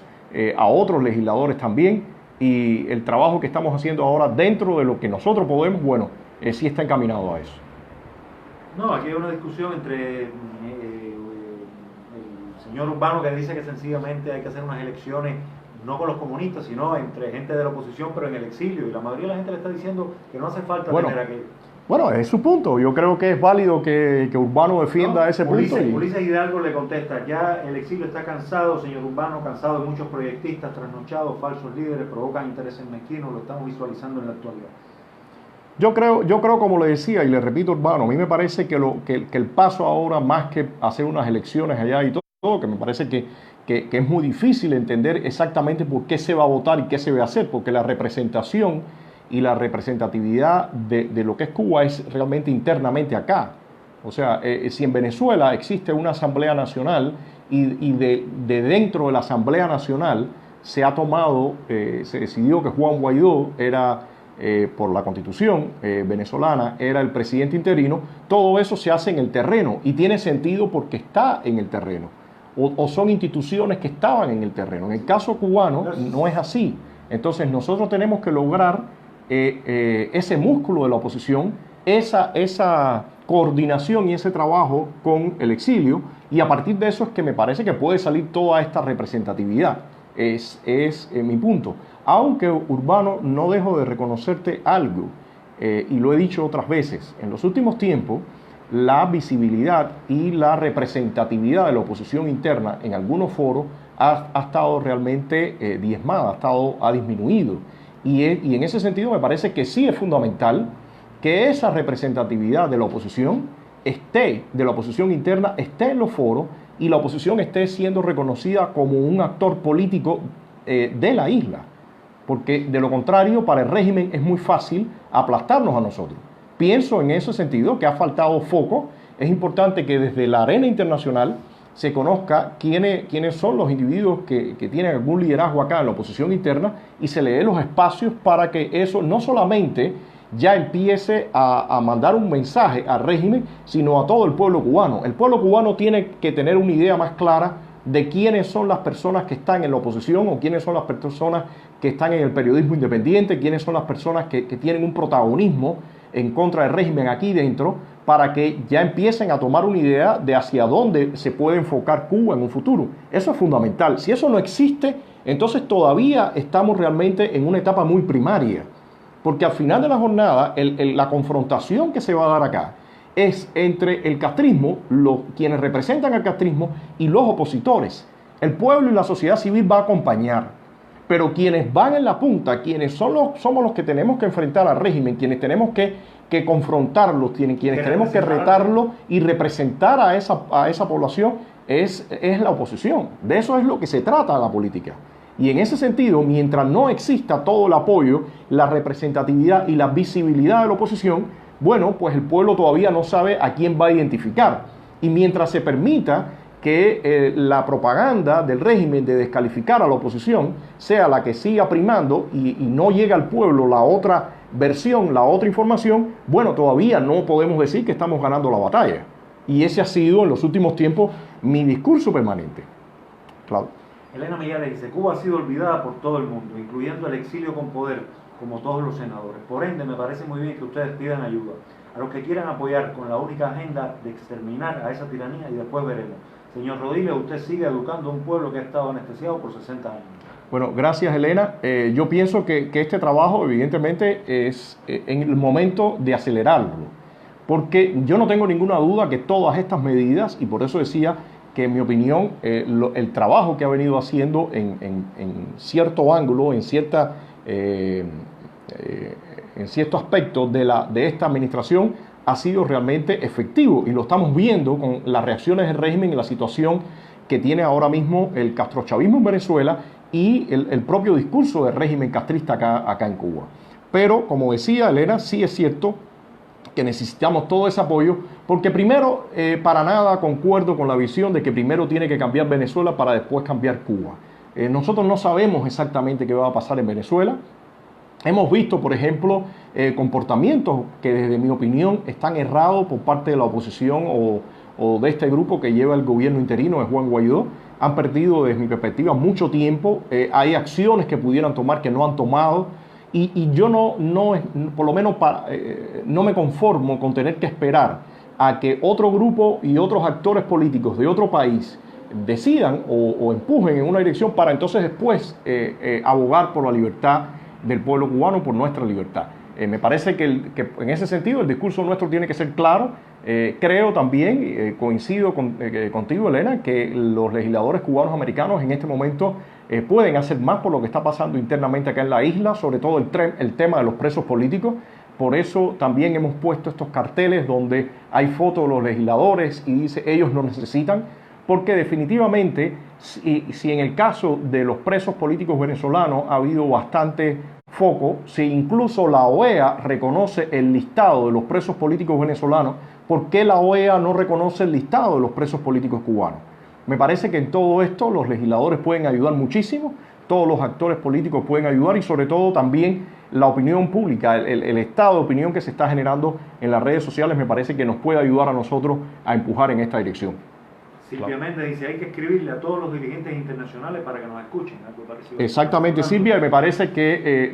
a otros legisladores también, y el trabajo que estamos haciendo ahora dentro de lo que nosotros podemos, bueno, sí está encaminado a eso. No, aquí hay una discusión entre el señor Urbano, que dice que sencillamente hay que hacer unas elecciones no con los comunistas, sino entre gente de la oposición, pero en el exilio, y la mayoría de la gente le está diciendo que no hace falta tener aquello. Bueno, es su punto. Yo creo que es válido que Urbano defienda ese punto. Ulises Hidalgo le contesta: ya el exilio está cansado, señor Urbano, cansado de muchos proyectistas trasnochados, falsos líderes, provocan intereses mezquinos, lo estamos visualizando en la actualidad. Yo creo, como le decía, y le repito, Urbano, a mí me parece que el paso ahora, más que hacer unas elecciones allá y todo, que me parece que es muy difícil entender exactamente por qué se va a votar y qué se va a hacer, porque la representación y la representatividad de lo que es Cuba es realmente internamente acá. O sea, si en Venezuela existe una Asamblea Nacional y de dentro de la Asamblea Nacional se ha tomado, se decidió que Juan Guaidó era, por la Constitución venezolana, era el presidente interino, todo eso se hace en el terreno y tiene sentido porque está en el terreno. O son instituciones que estaban en el terreno. En el caso cubano no es así. Entonces nosotros tenemos que lograr ese músculo de la oposición, esa coordinación y ese trabajo con el exilio, y a partir de eso es que me parece que puede salir toda esta representatividad. Es mi punto. Aunque, Urbano, no dejo de reconocerte algo, y lo he dicho otras veces, en los últimos tiempos la visibilidad y la representatividad de la oposición interna en algunos foros ha estado realmente diezmada, ha disminuido. Y en ese sentido me parece que sí es fundamental que esa representatividad de la oposición interna, esté en los foros y la oposición esté siendo reconocida como un actor político de la isla. Porque de lo contrario, para el régimen es muy fácil aplastarnos a nosotros. Pienso en ese sentido que ha faltado foco. Es importante que desde la arena internacional se conozca quiénes son los individuos que tienen algún liderazgo acá en la oposición interna y se le dé los espacios para que eso no solamente ya empiece a mandar un mensaje al régimen, sino a todo el pueblo cubano. El pueblo cubano tiene que tener una idea más clara de quiénes son las personas que están en la oposición o quiénes son las personas que están en el periodismo independiente, quiénes son las personas que tienen un protagonismo en contra del régimen aquí dentro, para que ya empiecen a tomar una idea de hacia dónde se puede enfocar Cuba en un futuro. Eso es fundamental. Si eso no existe, entonces todavía estamos realmente en una etapa muy primaria, porque al final de la jornada la confrontación que se va a dar acá es entre el castrismo, quienes representan al castrismo, y los opositores. El pueblo y la sociedad civil va a acompañar, pero quienes van en la punta, quienes somos los que tenemos que enfrentar al régimen, quienes tenemos que confrontarlos, quienes tenemos que retarlo y representar a esa población, es la oposición. De eso es lo que se trata la política. Y en ese sentido, mientras no exista todo el apoyo, la representatividad y la visibilidad de la oposición, bueno, pues el pueblo todavía no sabe a quién va a identificar. Y mientras se permita que la propaganda del régimen de descalificar a la oposición sea la que siga primando y no llega al pueblo la otra versión, la otra información, bueno, todavía no podemos decir que estamos ganando la batalla. Y ese ha sido en los últimos tiempos mi discurso permanente. Claudio. Elena Millares dice: Cuba ha sido olvidada por todo el mundo, incluyendo el exilio con poder, como todos los senadores. Por ende, me parece muy bien que ustedes pidan ayuda a los que quieran apoyar con la única agenda de exterminar a esa tiranía, y después veremos. Señor Rodríguez, usted sigue educando a un pueblo que ha estado anestesiado por 60 años. Bueno, gracias, Elena. Yo pienso que este trabajo evidentemente es en el momento de acelerarlo, porque yo no tengo ninguna duda que todas estas medidas, y por eso decía que en mi opinión el trabajo que ha venido haciendo en cierto ángulo, en cierto aspecto de esta administración ha sido realmente efectivo, y lo estamos viendo con las reacciones del régimen y la situación que tiene ahora mismo el castrochavismo en Venezuela y el propio discurso del régimen castrista acá en Cuba. Pero, como decía Elena, sí es cierto que necesitamos todo ese apoyo, porque primero, para nada concuerdo con la visión de que primero tiene que cambiar Venezuela para después cambiar Cuba. Nosotros no sabemos exactamente qué va a pasar en Venezuela. Hemos visto, por ejemplo, comportamientos que desde mi opinión están errados por parte de la oposición o de este grupo que lleva el gobierno interino de Juan Guaidó, han perdido, desde mi perspectiva, mucho tiempo. Hay acciones que pudieran tomar que no han tomado. Y yo por lo menos no me conformo con tener que esperar a que otro grupo y otros actores políticos de otro país decidan o empujen en una dirección para entonces después abogar por la libertad del pueblo cubano, por nuestra libertad. Me parece que en ese sentido el discurso nuestro tiene que ser claro. Creo también, coincido contigo, Elena, que los legisladores cubanos americanos en este momento pueden hacer más por lo que está pasando internamente acá en la isla, sobre todo el tema de los presos políticos. Por eso también hemos puesto estos carteles donde hay fotos de los legisladores y dice ellos no necesitan, porque definitivamente si en el caso de los presos políticos venezolanos ha habido bastante foco, si incluso la OEA reconoce el listado de los presos políticos venezolanos, ¿por qué la OEA no reconoce el listado de los presos políticos cubanos? Me parece que en todo esto los legisladores pueden ayudar muchísimo, todos los actores políticos pueden ayudar y sobre todo también la opinión pública, el estado de opinión que se está generando en las redes sociales me parece que nos puede ayudar a nosotros a empujar en esta dirección. Silvia Méndez dice, hay que escribirle a todos los dirigentes internacionales para que nos escuchen. Algo parecido. Exactamente, Silvia, y me parece que,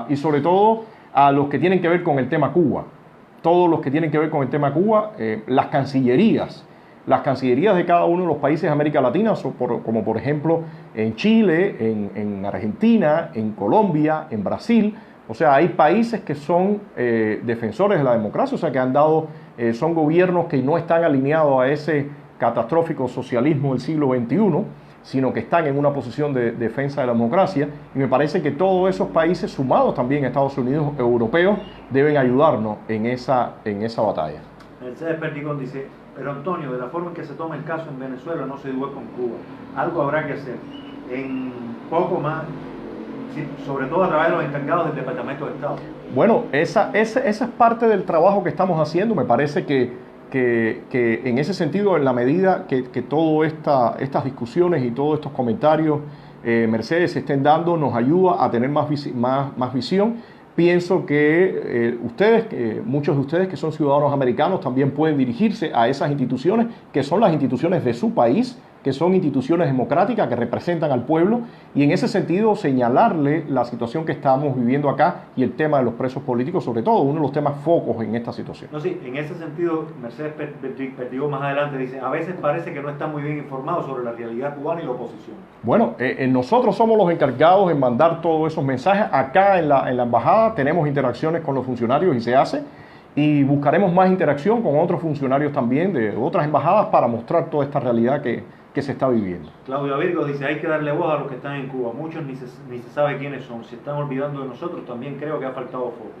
y sobre todo a los que tienen que ver con el tema Cuba, todos los que tienen que ver con el tema Cuba, las cancillerías de cada uno de los países de América Latina, como por ejemplo en Chile, en Argentina, en Colombia, en Brasil. O sea, hay países que son defensores de la democracia, o sea, que han dado, son gobiernos que no están alineados a ese catastrófico socialismo del siglo XXI, sino que están en una posición de defensa de la democracia. Y me parece que todos esos países, sumados también a Estados Unidos, europeos, deben ayudarnos en esa batalla. Mercedes Perdigón dice, pero Antonio, de la forma en que se toma el caso en Venezuela no se dio con Cuba. Algo habrá que hacer. En poco más, sobre todo a través de los encargados del Departamento de Estado. Bueno, esa es parte del trabajo que estamos haciendo. Me parece que en ese sentido, en la medida que todas estas discusiones y todos estos comentarios, Mercedes, se estén dando, nos ayuda a tener más visión. Pienso que muchos de ustedes que son ciudadanos americanos también pueden dirigirse a esas instituciones que son las instituciones de su país, que son instituciones democráticas que representan al pueblo, y en ese sentido señalarle la situación que estamos viviendo acá y el tema de los presos políticos, sobre todo uno de los temas focos en esta situación. No, sí, en ese sentido, Mercedes Perdigón más adelante dice, a veces parece que no están muy bien informados sobre la realidad cubana y la oposición. Bueno, nosotros somos los encargados en mandar todos esos mensajes. Acá en la embajada tenemos interacciones con los funcionarios y se hace, y buscaremos más interacción con otros funcionarios también de otras embajadas para mostrar toda esta realidad que se está viviendo. Claudia Virgo dice, hay que darle voz a los que están en Cuba, muchos ni se sabe quiénes son, se están olvidando de nosotros, también creo que ha faltado foco.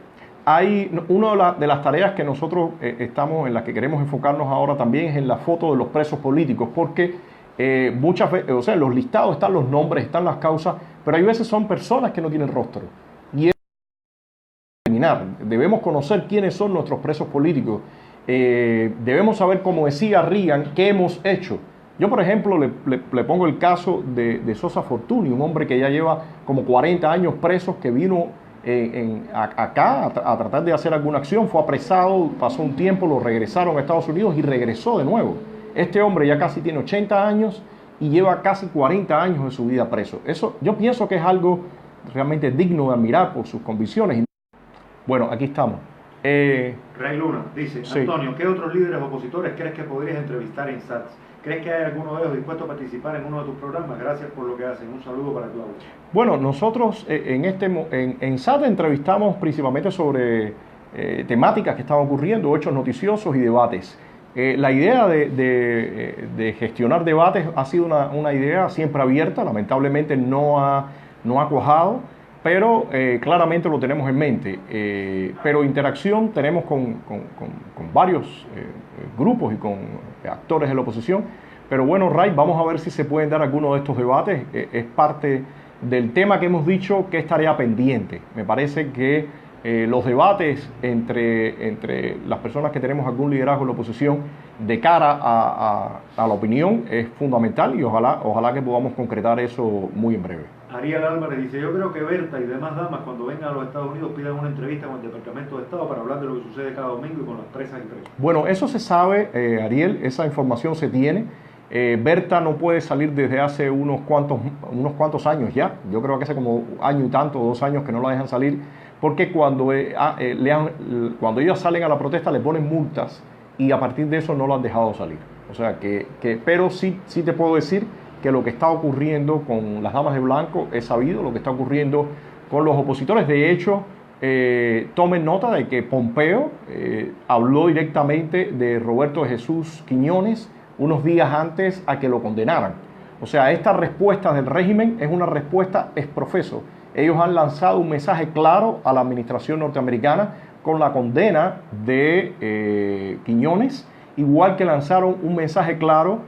Hay una de las tareas que nosotros en las que queremos enfocarnos ahora también es en la foto de los presos políticos, porque muchas veces, o sea, en los listados están los nombres, están las causas, pero hay veces son personas que no tienen rostro. Y debemos conocer quiénes son nuestros presos políticos, debemos saber, como decía Reagan, qué hemos hecho. Yo, por ejemplo, le pongo el caso de Sosa Fortuny, un hombre que ya lleva como 40 años preso, que vino acá a tratar de hacer alguna acción, fue apresado, pasó un tiempo, lo regresaron a Estados Unidos y regresó de nuevo. Este hombre ya casi tiene 80 años y lleva casi 40 años de su vida preso. Eso yo pienso que es algo realmente digno de admirar por sus convicciones. Bueno, aquí estamos. Rey Luna dice, Sí. Antonio, ¿qué otros líderes opositores crees que podrías entrevistar en SATS? ¿Crees que hay alguno de ellos dispuesto a participar en uno de tus programas? Gracias por lo que hacen. Un saludo para Claudia. Bueno, nosotros en SAT entrevistamos principalmente sobre temáticas que están ocurriendo, hechos noticiosos y debates. La idea de gestionar debates ha sido una idea siempre abierta, lamentablemente no ha cuajado, pero claramente lo tenemos en mente. Pero interacción tenemos con varios grupos y con actores de la oposición. Pero bueno, Ray, vamos a ver si se pueden dar algunos de estos debates. Es parte del tema que hemos dicho que es tarea pendiente. Me parece que los debates entre las personas que tenemos algún liderazgo en la oposición de cara a la opinión es fundamental, y ojalá que podamos concretar eso muy en breve. Ariel Álvarez dice, yo creo que Berta y demás damas cuando vengan a los Estados Unidos pidan una entrevista con el Departamento de Estado para hablar de lo que sucede cada domingo y con las presas y presos. Bueno, eso se sabe, Ariel, esa información se tiene, Berta no puede salir desde hace unos cuantos años ya. Yo creo que hace como año y tanto, 2 años que no la dejan salir, porque cuando ellas salen a la protesta le ponen multas y a partir de eso no la han dejado salir. O sea pero sí te puedo decir que lo que está ocurriendo con las damas de blanco es sabido, lo que está ocurriendo con los opositores. De hecho, tomen nota de que Pompeo habló directamente de Roberto de Jesús Quiñones unos días antes a que lo condenaran. O sea, esta respuesta del régimen es una respuesta ex profeso. Ellos han lanzado un mensaje claro a la administración norteamericana con la condena de Quiñones, igual que lanzaron un mensaje claro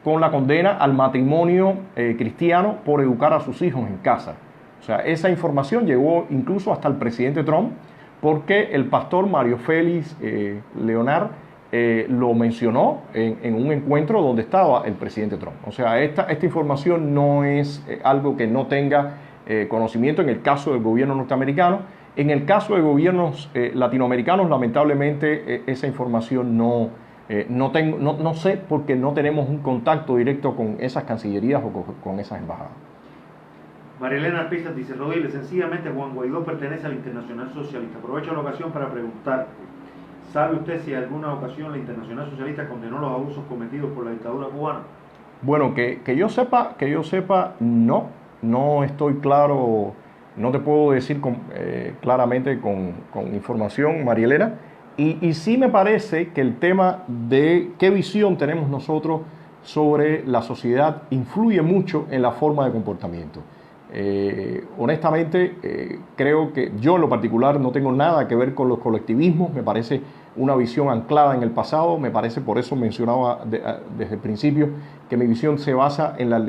con la condena al matrimonio cristiano por educar a sus hijos en casa. O sea, esa información llegó incluso hasta el presidente Trump, porque el pastor Mario Félix Leonard lo mencionó en un encuentro donde estaba el presidente Trump. O sea, esta información no es algo que no tenga conocimiento en el caso del gobierno norteamericano. En el caso de gobiernos latinoamericanos, lamentablemente esa información no sé, porque no tenemos un contacto directo con esas cancillerías o con esas embajadas. Marilena Pizas dice: Rodríguez, sencillamente Juan Guaidó pertenece al Internacional Socialista. Aprovecho la ocasión para preguntar, ¿sabe usted si en alguna ocasión la Internacional Socialista condenó los abusos cometidos por la dictadura cubana? Bueno, que yo sepa, no estoy claro, no te puedo decir claramente con información, Marielena, y sí me parece que el tema de qué visión tenemos nosotros sobre la sociedad influye mucho en la forma de comportamiento. Honestamente, creo que yo en lo particular no tengo nada que ver con los colectivismos. Me parece una visión anclada en el pasado. Me parece, por eso mencionaba desde el principio, que mi visión se basa en la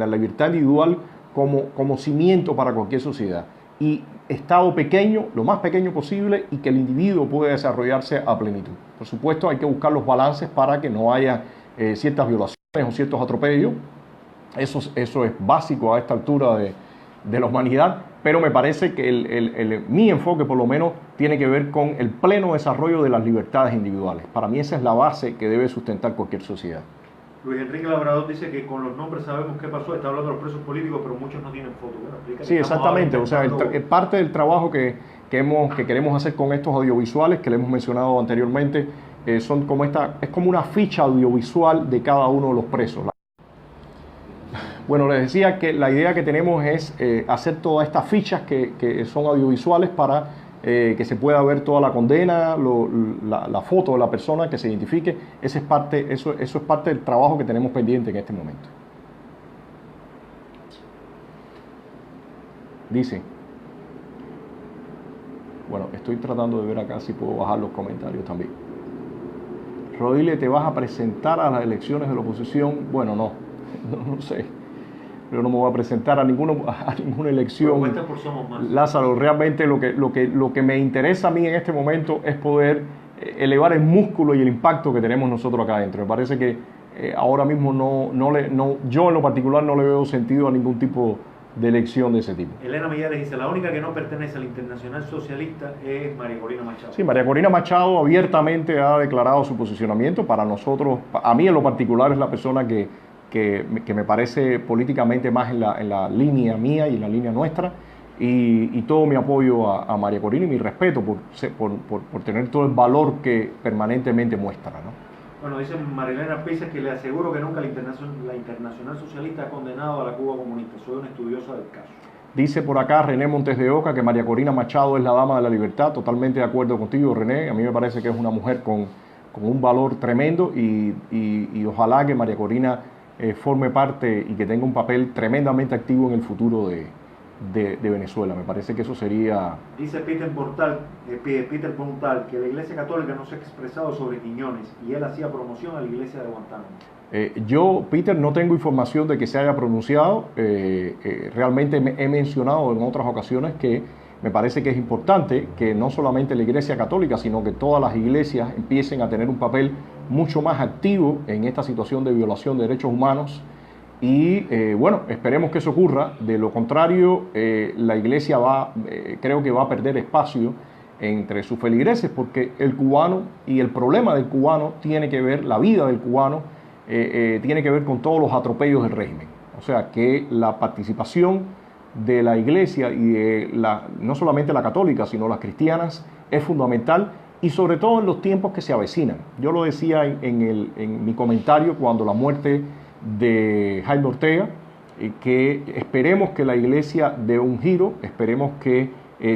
libertad individual como cimiento para cualquier sociedad, y Estado pequeño, lo más pequeño posible, y que el individuo pueda desarrollarse a plenitud. Por supuesto, hay que buscar los balances para que no haya ciertas violaciones o ciertos atropellos. Eso es básico a esta altura de la humanidad, pero me parece que mi enfoque, por lo menos, tiene que ver con el pleno desarrollo de las libertades individuales. Para mí esa es la base que debe sustentar cualquier sociedad. Luis Enrique Labrador dice que con los nombres sabemos qué pasó. Está hablando de los presos políticos, pero muchos no tienen fotos. Bueno, sí, exactamente. O sea, parte del trabajo que queremos hacer con estos audiovisuales, que le hemos mencionado anteriormente, son como es como una ficha audiovisual de cada uno de los presos. Bueno, les decía que la idea que tenemos es hacer todas estas fichas que son audiovisuales para que se pueda ver toda la condena, la foto de la persona, que se identifique. Eso es parte del trabajo que tenemos pendiente en este momento. Dice, bueno, estoy tratando de ver acá si puedo bajar los comentarios también. Rodríguez, ¿te vas a presentar a las elecciones de la oposición? Bueno, no sé. Pero no me voy a presentar a ninguna elección. Por Somos Más. Lázaro, realmente lo que me interesa a mí en este momento es poder elevar el músculo y el impacto que tenemos nosotros acá adentro. Me parece que ahora mismo yo en lo particular no le veo sentido a ningún tipo de elección de ese tipo. Elena Millares dice: la única que no pertenece al Internacional Socialista es María Corina Machado. Sí, María Corina Machado abiertamente ha declarado su posicionamiento. Para nosotros, a mí en lo particular, es la persona que me parece políticamente más en la línea mía y en la línea nuestra, y todo mi apoyo a María Corina y mi respeto por tener todo el valor que permanentemente muestra, ¿no? Bueno, dice Marilena Pizas que le aseguro que nunca la Internacional Socialista ha condenado a la Cuba comunista. Soy una estudiosa del caso. Dice por acá René Montes de Oca que María Corina Machado es la dama de la libertad. Totalmente de acuerdo contigo, René. A mí me parece que es una mujer con un valor tremendo, y ojalá que María Corina forme parte y que tenga un papel tremendamente activo en el futuro de Venezuela. Me parece que eso sería... Dice Peter Pontal que la Iglesia Católica no se ha expresado sobre Quiñones y él hacía promoción a la Iglesia de Guantánamo. Yo, Peter, no tengo información de que se haya pronunciado. Realmente he mencionado en otras ocasiones que me parece que es importante que no solamente la Iglesia Católica, sino que todas las iglesias empiecen a tener un papel mucho más activo en esta situación de violación de derechos humanos. Y bueno, esperemos que eso ocurra. De lo contrario, la Iglesia creo que va a perder espacio entre sus feligreses, porque el cubano y el problema del cubano tiene que ver, la vida del cubano tiene que ver con todos los atropellos del régimen. O sea, que la participación de la iglesia y de no solamente la católica, sino las cristianas, es fundamental, y sobre todo en los tiempos que se avecinan. Yo lo decía en mi comentario cuando la muerte de Jaime Ortega, que esperemos que la iglesia dé un giro, esperemos que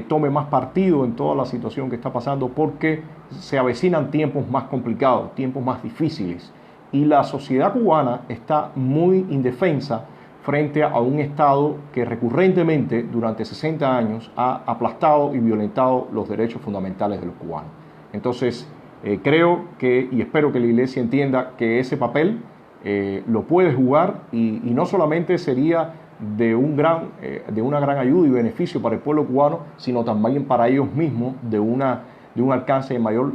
tome más partido en toda la situación que está pasando, porque se avecinan tiempos más complicados, tiempos más difíciles, y la sociedad cubana está muy indefensa frente a un Estado que recurrentemente durante 60 años ha aplastado y violentado los derechos fundamentales de los cubanos. Entonces, creo que y espero que la iglesia entienda que ese papel lo puede jugar, y no solamente sería de una gran ayuda y beneficio para el pueblo cubano, sino también para ellos mismos de un alcance de mayor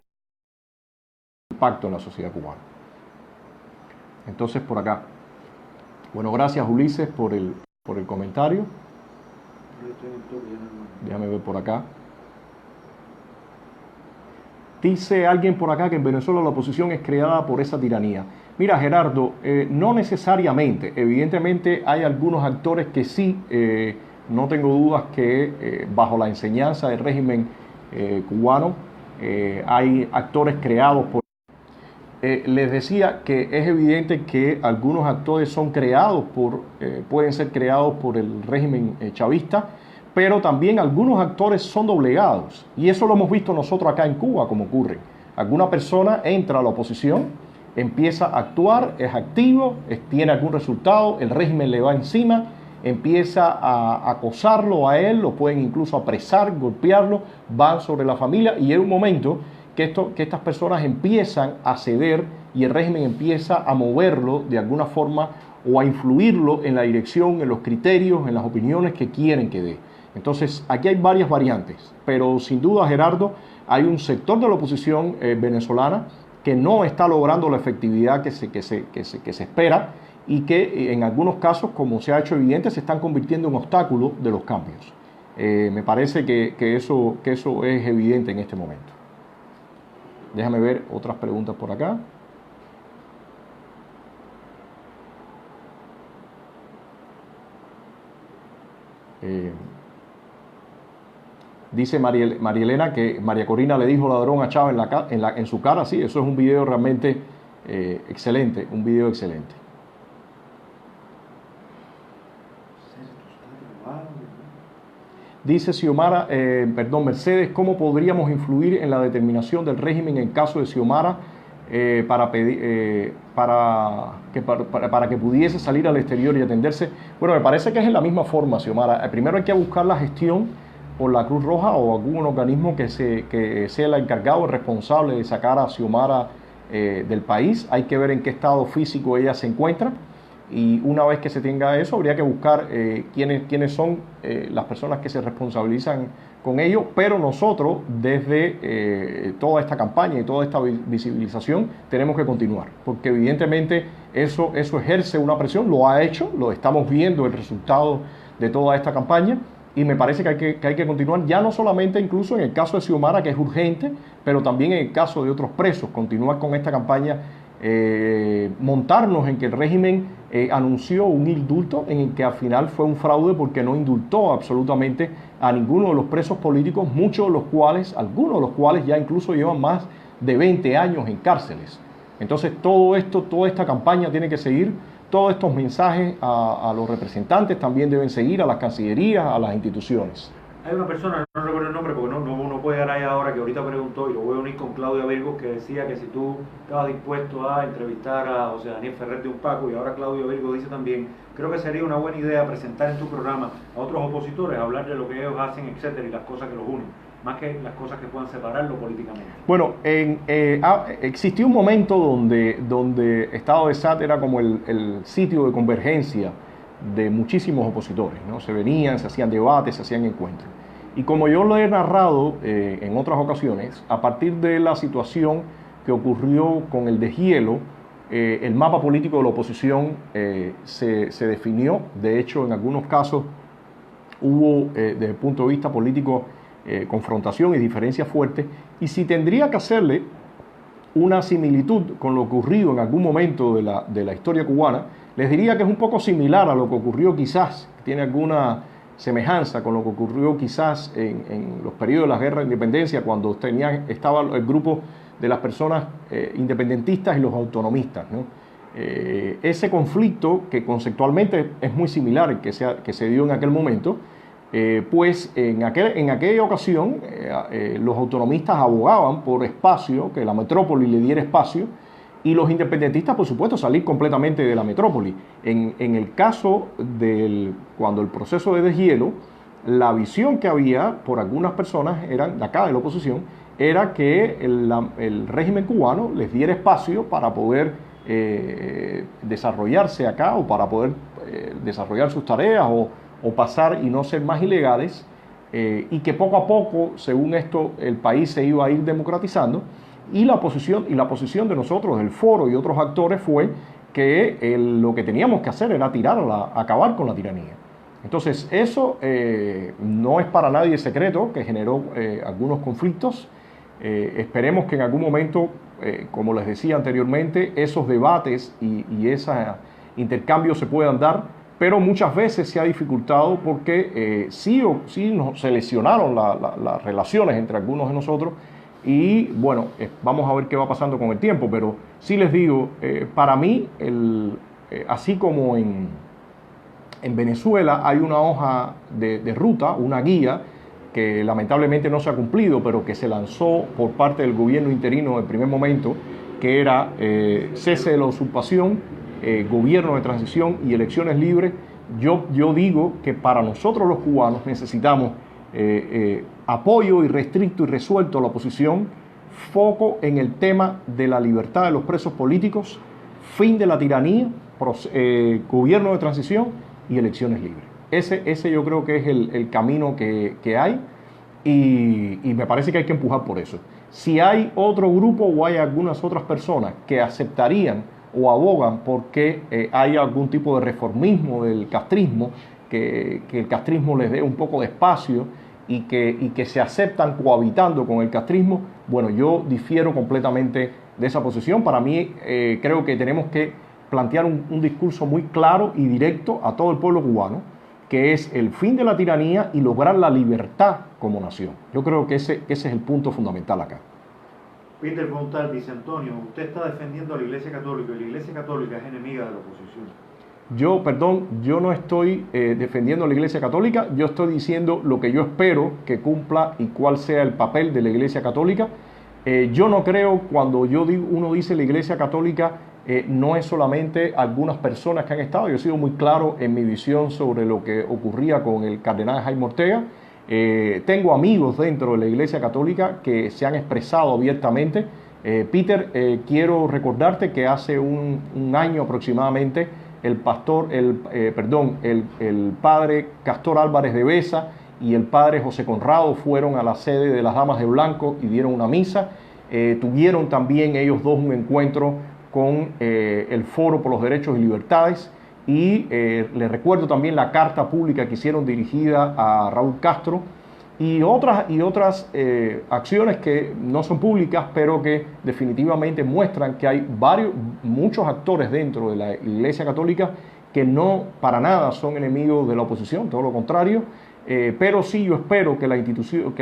impacto en la sociedad cubana. Entonces, por acá. Bueno, gracias Ulises por el comentario. Déjame ver por acá. Dice alguien por acá que en Venezuela la oposición es creada por esa tiranía. Mira, Gerardo, no necesariamente. Evidentemente hay algunos actores que sí, no tengo dudas que bajo la enseñanza del régimen cubano hay actores creados por... les decía que es evidente que algunos actores son creados pueden ser creados por el régimen chavista, pero también algunos actores son doblegados, y eso lo hemos visto nosotros acá en Cuba, como ocurre. Alguna persona entra a la oposición, empieza a actuar, es activo, tiene algún resultado, el régimen le va encima, empieza a acosarlo a él, lo pueden incluso apresar, golpearlo, van sobre la familia, y hay un momento que estas personas empiezan a ceder y el régimen empieza a moverlo de alguna forma o a influirlo en la dirección, en los criterios, en las opiniones que quieren que dé. Entonces, aquí hay varias variantes, pero sin duda, Gerardo, hay un sector de la oposición venezolana que no está logrando la efectividad que se espera, y que en algunos casos, como se ha hecho evidente, se están convirtiendo en obstáculos de los cambios. Me parece que eso es evidente en este momento. Déjame ver otras preguntas por acá. Dice María Elena que María Corina le dijo ladrón a Chávez en su cara. Sí, eso es un video realmente excelente, un video excelente. Dice Xiomara, Mercedes, ¿cómo podríamos influir en la determinación del régimen en caso de Xiomara para que pudiese salir al exterior y atenderse? Bueno, me parece que es en la misma forma, Xiomara. Primero hay que buscar la gestión por la Cruz Roja o algún organismo que sea el encargado, el responsable de sacar a Xiomara del país. Hay que ver en qué estado físico ella se encuentra. Y una vez que se tenga eso, habría que buscar quiénes son las personas que se responsabilizan con ello. Pero nosotros, desde toda esta campaña y toda esta visibilización, tenemos que continuar. Porque evidentemente eso ejerce una presión, lo ha hecho, lo estamos viendo el resultado de toda esta campaña. Y me parece que hay que continuar, ya no solamente incluso en el caso de Xiomara, que es urgente, pero también en el caso de otros presos, continuar con esta campaña. Montarnos en que el régimen anunció un indulto en el que al final fue un fraude, porque no indultó absolutamente a ninguno de los presos políticos, algunos de los cuales ya incluso llevan más de 20 años en cárceles. Entonces toda esta campaña tiene que seguir, todos estos mensajes a los representantes también deben seguir, a las cancillerías, a las instituciones. Hay una persona, no recuerdo el nombre porque no puede dar ahí ahora, que ahorita preguntó, y lo voy a unir con Claudia Virgo, que decía que si tú estabas dispuesto a entrevistar a José Daniel Ferrer de Unpaco, y ahora Claudia Virgo dice también, creo que sería una buena idea presentar en tu programa a otros opositores, hablar de lo que ellos hacen, etcétera, y las cosas que los unen, más que las cosas que puedan separarlo políticamente. Bueno, existió un momento donde Estado de SAT era como el sitio de convergencia de muchísimos opositores, ¿no? Se venían, se hacían debates, se hacían encuentros. Y como yo lo he narrado en otras ocasiones, a partir de la situación que ocurrió con el deshielo, el mapa político de la oposición se definió. De hecho, en algunos casos hubo, desde el punto de vista político, confrontación y diferencias fuertes. Y si tendría que hacerle una similitud con lo ocurrido en algún momento de la historia cubana, les diría que es un poco similar a lo que ocurrió quizás, tiene alguna semejanza con lo que ocurrió quizás en los periodos de la guerra de independencia, cuando estaba el grupo de las personas independentistas y los autonomistas, ¿no? Ese conflicto, que conceptualmente es muy similar al que se dio en aquel momento, pues en aquella ocasión los autonomistas abogaban por espacio, que la metrópoli le diera espacio, y los independentistas, por supuesto, salir completamente de la metrópoli. En el caso cuando el proceso de deshielo, la visión que había por algunas personas, eran de acá de la oposición, era que el régimen cubano les diera espacio para poder desarrollarse acá, o para poder desarrollar sus tareas, o pasar y no ser más ilegales, y que poco a poco, según esto, el país se iba a ir democratizando. Y la posición de nosotros, del foro y otros actores, fue que lo que teníamos que hacer era acabar con la tiranía. Entonces, eso no es para nadie secreto, que generó algunos conflictos. Esperemos que en algún momento, como les decía anteriormente, esos debates y esos intercambios se puedan dar, pero muchas veces se ha dificultado porque sí se lesionaron las relaciones entre algunos de nosotros. Y bueno, vamos a ver qué va pasando con el tiempo, pero sí les digo, para mí, así como en Venezuela hay una hoja de ruta, una guía, que lamentablemente no se ha cumplido, pero que se lanzó por parte del gobierno interino en el primer momento, que era cese de la usurpación, gobierno de transición y elecciones libres. Yo digo que para nosotros los cubanos necesitamos apoyo irrestricto y resuelto a la oposición, foco en el tema de la libertad de los presos políticos, fin de la tiranía, gobierno de transición y elecciones libres. Ese yo creo que es el camino que hay, y me parece que hay que empujar por eso. Si hay otro grupo o hay algunas otras personas que aceptarían o abogan porque haya algún tipo de reformismo del castrismo, que el castrismo les dé un poco de espacio y que se aceptan cohabitando con el castrismo, bueno, yo difiero completamente de esa posición. Para mí, creo que tenemos que plantear un discurso muy claro y directo a todo el pueblo cubano, que es el fin de la tiranía y lograr la libertad como nación. Yo creo que ese es el punto fundamental acá. Peter Fontal dice: Antonio, usted está defendiendo a la Iglesia Católica, y la Iglesia Católica es enemiga de la oposición. Yo no estoy defendiendo a la Iglesia Católica, yo estoy diciendo lo que yo espero que cumpla y cuál sea el papel de la Iglesia Católica. Yo no creo, cuando uno dice la Iglesia Católica, no es solamente algunas personas que han estado. Yo he sido muy claro en mi visión sobre lo que ocurría con el cardenal Jaime Ortega. Tengo amigos dentro de la Iglesia Católica que se han expresado abiertamente. Peter, quiero recordarte que hace un año aproximadamente el padre Castor Álvarez de Besa y el padre José Conrado fueron a la sede de las Damas de Blanco y dieron una misa. Tuvieron también ellos dos un encuentro con el Foro por los Derechos y Libertades, y les recuerdo también la carta pública que hicieron dirigida a Raúl Castro, y otras acciones que no son públicas, pero que definitivamente muestran que hay muchos actores dentro de la Iglesia Católica que no para nada son enemigos de la oposición, todo lo contrario. Pero sí, yo espero que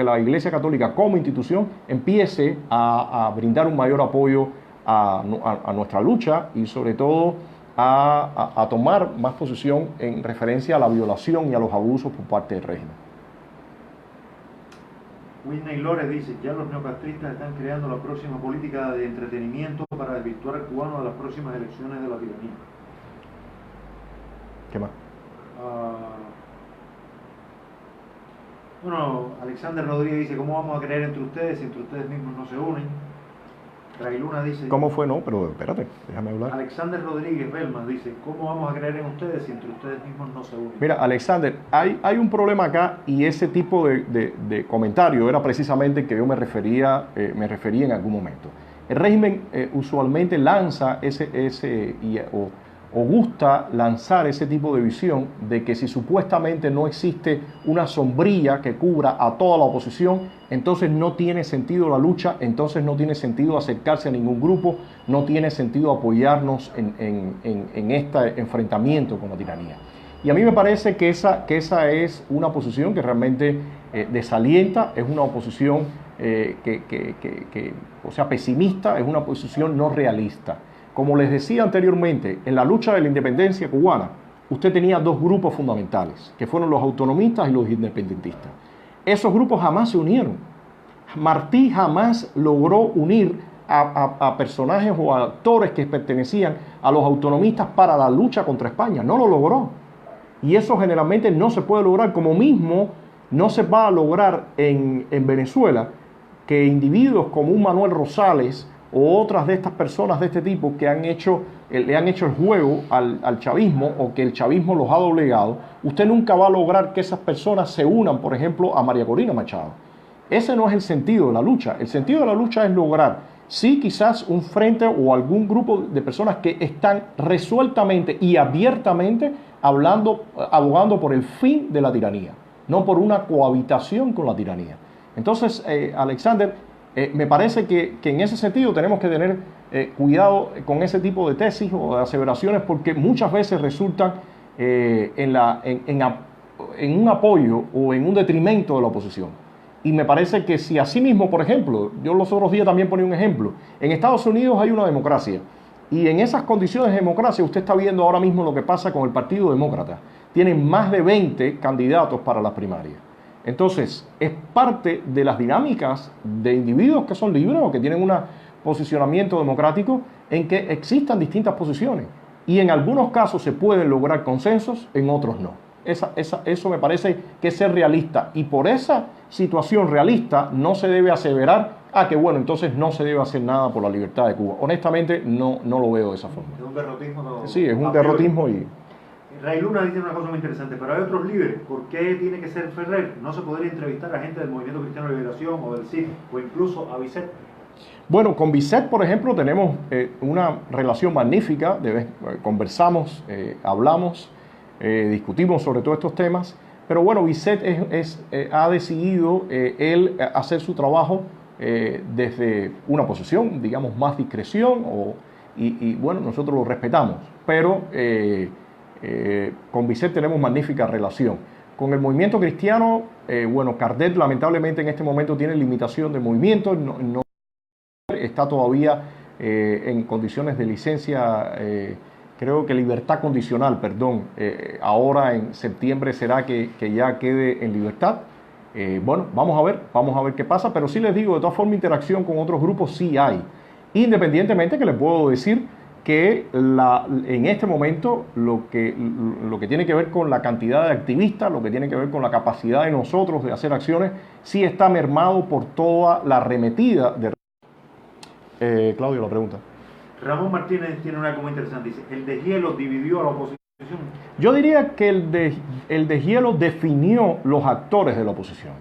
la Iglesia Católica como institución empiece a brindar un mayor apoyo a nuestra lucha, y sobre todo a tomar más posición en referencia a la violación y a los abusos por parte del régimen. Whitney Lores dice: ya los neocastristas están creando la próxima política de entretenimiento para desvirtuar al cubano de las próximas elecciones de la tiranía. ¿Qué más? Bueno, Alexander Rodríguez dice: ¿cómo vamos a creer entre ustedes si entre ustedes mismos no se unen? Trailuna dice: ¿cómo fue? No, pero espérate, déjame hablar. Alexander Rodríguez Belman dice: ¿cómo vamos a creer en ustedes si entre ustedes mismos no se unen? Mira, Alexander, hay un problema acá, y ese tipo de comentario era precisamente el que yo me refería en algún momento. El régimen usualmente lanza o gusta lanzar ese tipo de visión de que si supuestamente no existe una sombrilla que cubra a toda la oposición, entonces no tiene sentido la lucha, entonces no tiene sentido acercarse a ningún grupo, no tiene sentido apoyarnos en este enfrentamiento con la tiranía. Y a mí me parece que esa es una posición que realmente desalienta, es una oposición o sea, pesimista, es una posición no realista. Como les decía anteriormente, en la lucha de la independencia cubana, usted tenía dos grupos fundamentales, que fueron los autonomistas y los independentistas. Esos grupos jamás se unieron. Martí jamás logró unir a personajes o a actores que pertenecían a los autonomistas para la lucha contra España. No lo logró. Y eso generalmente no se puede lograr, como mismo no se va a lograr en Venezuela, que individuos como un Manuel Rosales o otras de estas personas de este tipo que le han hecho el juego al chavismo o que el chavismo los ha doblegado, usted nunca va a lograr que esas personas se unan, por ejemplo, a María Corina Machado. Ese no es el sentido de la lucha. El sentido de la lucha es lograr, sí, quizás un frente o algún grupo de personas que están resueltamente y abiertamente abogando por el fin de la tiranía, no por una cohabitación con la tiranía. Entonces, Alexander, me parece que en ese sentido tenemos que tener cuidado con ese tipo de tesis o de aseveraciones, porque muchas veces resultan en un apoyo o en un detrimento de la oposición. Y me parece que si así mismo, por ejemplo, yo los otros días también ponía un ejemplo, en Estados Unidos hay una democracia, y en esas condiciones de democracia usted está viendo ahora mismo lo que pasa con el Partido Demócrata. Tienen más de 20 candidatos para las primarias. Entonces, es parte de las dinámicas de individuos que son libres o que tienen un posicionamiento democrático en que existan distintas posiciones. Y en algunos casos se pueden lograr consensos, en otros no. Eso me parece que es ser realista. Y por esa situación realista no se debe aseverar que bueno, entonces no se debe hacer nada por la libertad de Cuba. Honestamente, no lo veo de esa forma. Es un derrotismo. Sí, es un derrotismo y... Ray Luna dice una cosa muy interesante, pero hay otros líderes. ¿Por qué tiene que ser Ferrer? ¿No se podría entrevistar a gente del Movimiento Cristiano de Liberación o del CIF o incluso a Bisset? Bueno, con Bisset, por ejemplo, tenemos una relación magnífica. Conversamos, hablamos, discutimos sobre todos estos temas. Pero bueno, Bisset ha decidido él hacer su trabajo desde una posición, digamos, más discreción y bueno, nosotros lo respetamos. Pero... con Bisset tenemos magnífica relación. Con el movimiento cristiano, bueno, Cardet lamentablemente en este momento tiene limitación de movimiento, no está todavía en condiciones de licencia, creo que libertad condicional, perdón. Ahora en septiembre será que ya quede en libertad. Bueno, vamos a ver qué pasa, pero sí les digo, de todas formas, interacción con otros grupos sí hay. Independientemente que les puedo decir que en este momento lo que tiene que ver con la cantidad de activistas, lo que tiene que ver con la capacidad de nosotros de hacer acciones, sí está mermado por toda la arremetida de... Claudio, la pregunta. Ramón Martínez tiene una cosa interesante, dice, el deshielo dividió a la oposición. Yo diría que el deshielo definió los actores de la oposición,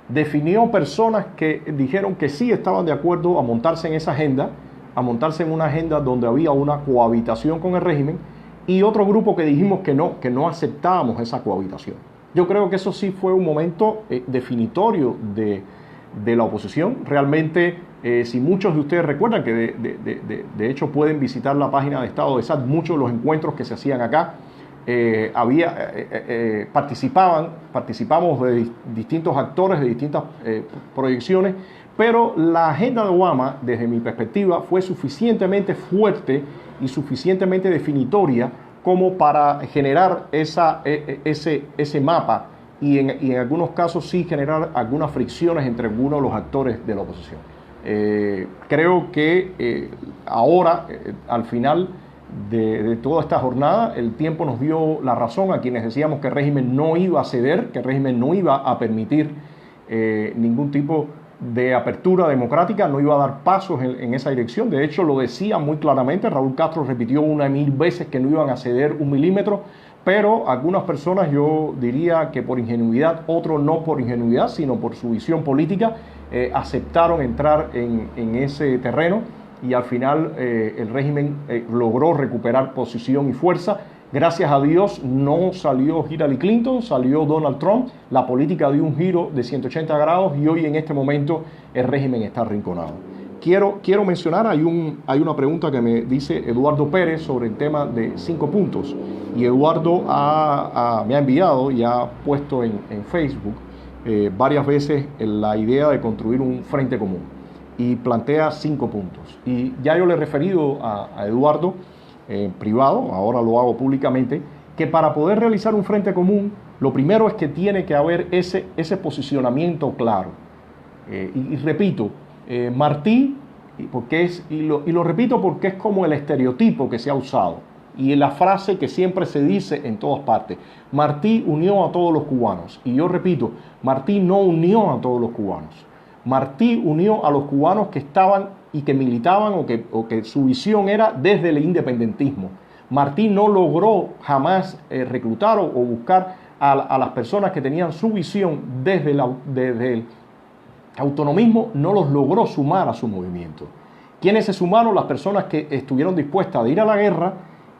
definió personas que dijeron que sí estaban de acuerdo a montarse en esa agenda, a montarse en una agenda donde había una cohabitación con el régimen, y otro grupo que dijimos que no aceptábamos esa cohabitación. Yo creo que eso sí fue un momento definitorio de la oposición. Realmente, si muchos de ustedes recuerdan que de hecho pueden visitar la página de Estado de SAT, muchos de los encuentros que se hacían acá, participamos de distintos actores, de distintas proyecciones, pero la agenda de Obama, desde mi perspectiva, fue suficientemente fuerte y suficientemente definitoria como para generar ese mapa y en algunos casos sí generar algunas fricciones entre algunos de los actores de la oposición. Creo que ahora, al final de toda esta jornada, el tiempo nos dio la razón a quienes decíamos que el régimen no iba a ceder, que el régimen no iba a permitir ningún tipo de apertura democrática, no iba a dar pasos en esa dirección. De hecho, lo decía muy claramente, Raúl Castro repitió 1.000 veces que no iban a ceder un milímetro, pero algunas personas, yo diría que por ingenuidad, otros no por ingenuidad, sino por su visión política, aceptaron entrar en ese terreno y al final el régimen logró recuperar posición y fuerza. Gracias a Dios no salió Hillary Clinton, salió Donald Trump. La política dio un giro de 180 grados y hoy en este momento el régimen está arrinconado. Quiero mencionar, hay una pregunta que me dice Eduardo Pérez sobre el tema de 5 puntos. Y Eduardo me ha enviado y ha puesto en Facebook varias veces la idea de construir un frente común. Y plantea 5 puntos. Y ya yo le he referido a Eduardo privado, ahora lo hago públicamente, que para poder realizar un frente común, lo primero es que tiene que haber ese posicionamiento claro. Y repito, Martí, y lo repito porque es como el estereotipo que se ha usado y la frase que siempre se dice en todas partes. Martí unió a todos los cubanos. Y yo repito, Martí no unió a todos los cubanos. Martí unió a los cubanos que estaban y que militaban o que su visión era desde el independentismo. Martí no logró jamás reclutar o buscar a las personas que tenían su visión desde el autonomismo, no los logró sumar a su movimiento. ¿Quiénes se sumaron? Las personas que estuvieron dispuestas a ir a la guerra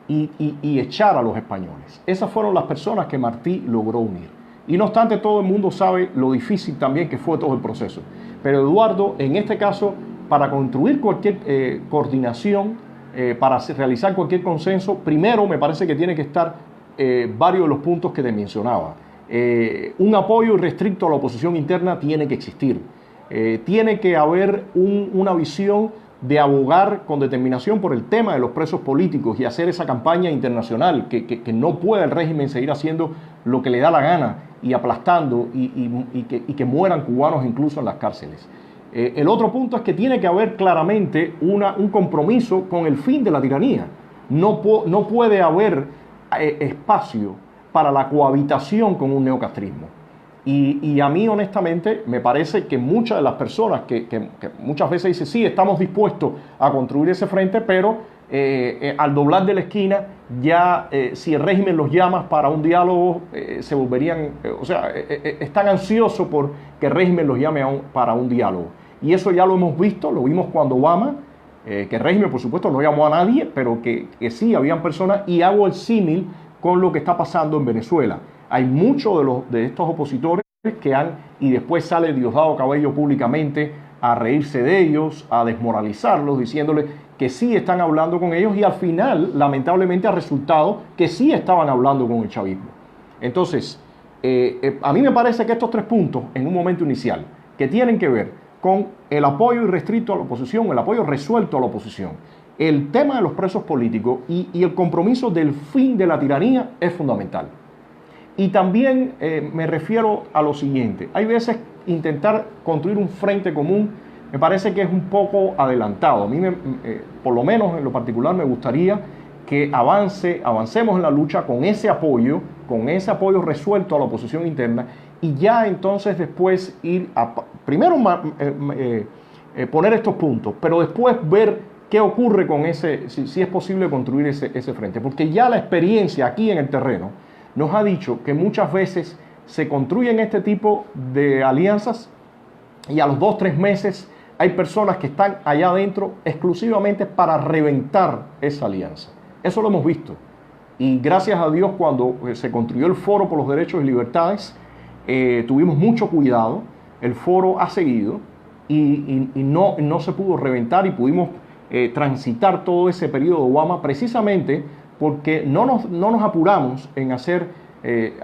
y echar a los españoles. Esas fueron las personas que Martí logró unir. Y no obstante, todo el mundo sabe lo difícil también que fue todo el proceso. Pero Eduardo, en este caso, para construir cualquier coordinación, para realizar cualquier consenso, primero me parece que tiene que estar varios de los puntos que te mencionaba. Un apoyo irrestricto a la oposición interna tiene que existir. Tiene que haber una visión de abogar con determinación por el tema de los presos políticos y hacer esa campaña internacional, que no puede el régimen seguir haciendo lo que le da la gana y aplastando y que mueran cubanos incluso en las cárceles. El otro punto es que tiene que haber claramente un compromiso con el fin de la tiranía. No puede haber espacio para la cohabitación con un neocastrismo. Y a mí, honestamente, me parece que muchas de las personas que muchas veces dicen, sí, estamos dispuestos a construir ese frente, pero al doblar de la esquina, ya si el régimen los llama para un diálogo, se volverían, están ansiosos por que el régimen los llame para un diálogo. Y eso ya lo hemos visto, lo vimos cuando Obama, que el régimen, por supuesto, no llamó a nadie, pero que sí, habían personas, y hago el símil con lo que está pasando en Venezuela. Hay muchos de estos opositores y después sale Diosdado Cabello públicamente a reírse de ellos, a desmoralizarlos, diciéndoles que sí están hablando con ellos, y al final, lamentablemente, ha resultado que sí estaban hablando con el chavismo. Entonces, a mí me parece que estos 3 puntos, en un momento inicial, que tienen que ver con el apoyo irrestricto a la oposición, el apoyo resuelto a la oposición, el tema de los presos políticos y el compromiso del fin de la tiranía es fundamental. Y también me refiero a lo siguiente: hay veces intentar construir un frente común me parece que es un poco adelantado. A mí, por lo menos en lo particular, me gustaría que avancemos en la lucha con ese apoyo resuelto a la oposición interna, y ya entonces después ir primero poner estos puntos, pero después ver qué ocurre con si es posible construir ese frente. Porque ya la experiencia aquí en el terreno nos ha dicho que muchas veces se construyen este tipo de alianzas y a los 2-3 meses hay personas que están allá adentro exclusivamente para reventar esa alianza. Eso lo hemos visto. Y gracias a Dios, cuando se construyó el Foro por los Derechos y Libertades, tuvimos mucho cuidado. El foro ha seguido y no se pudo reventar, y pudimos transitar todo ese periodo de Obama precisamente porque no nos apuramos en hacer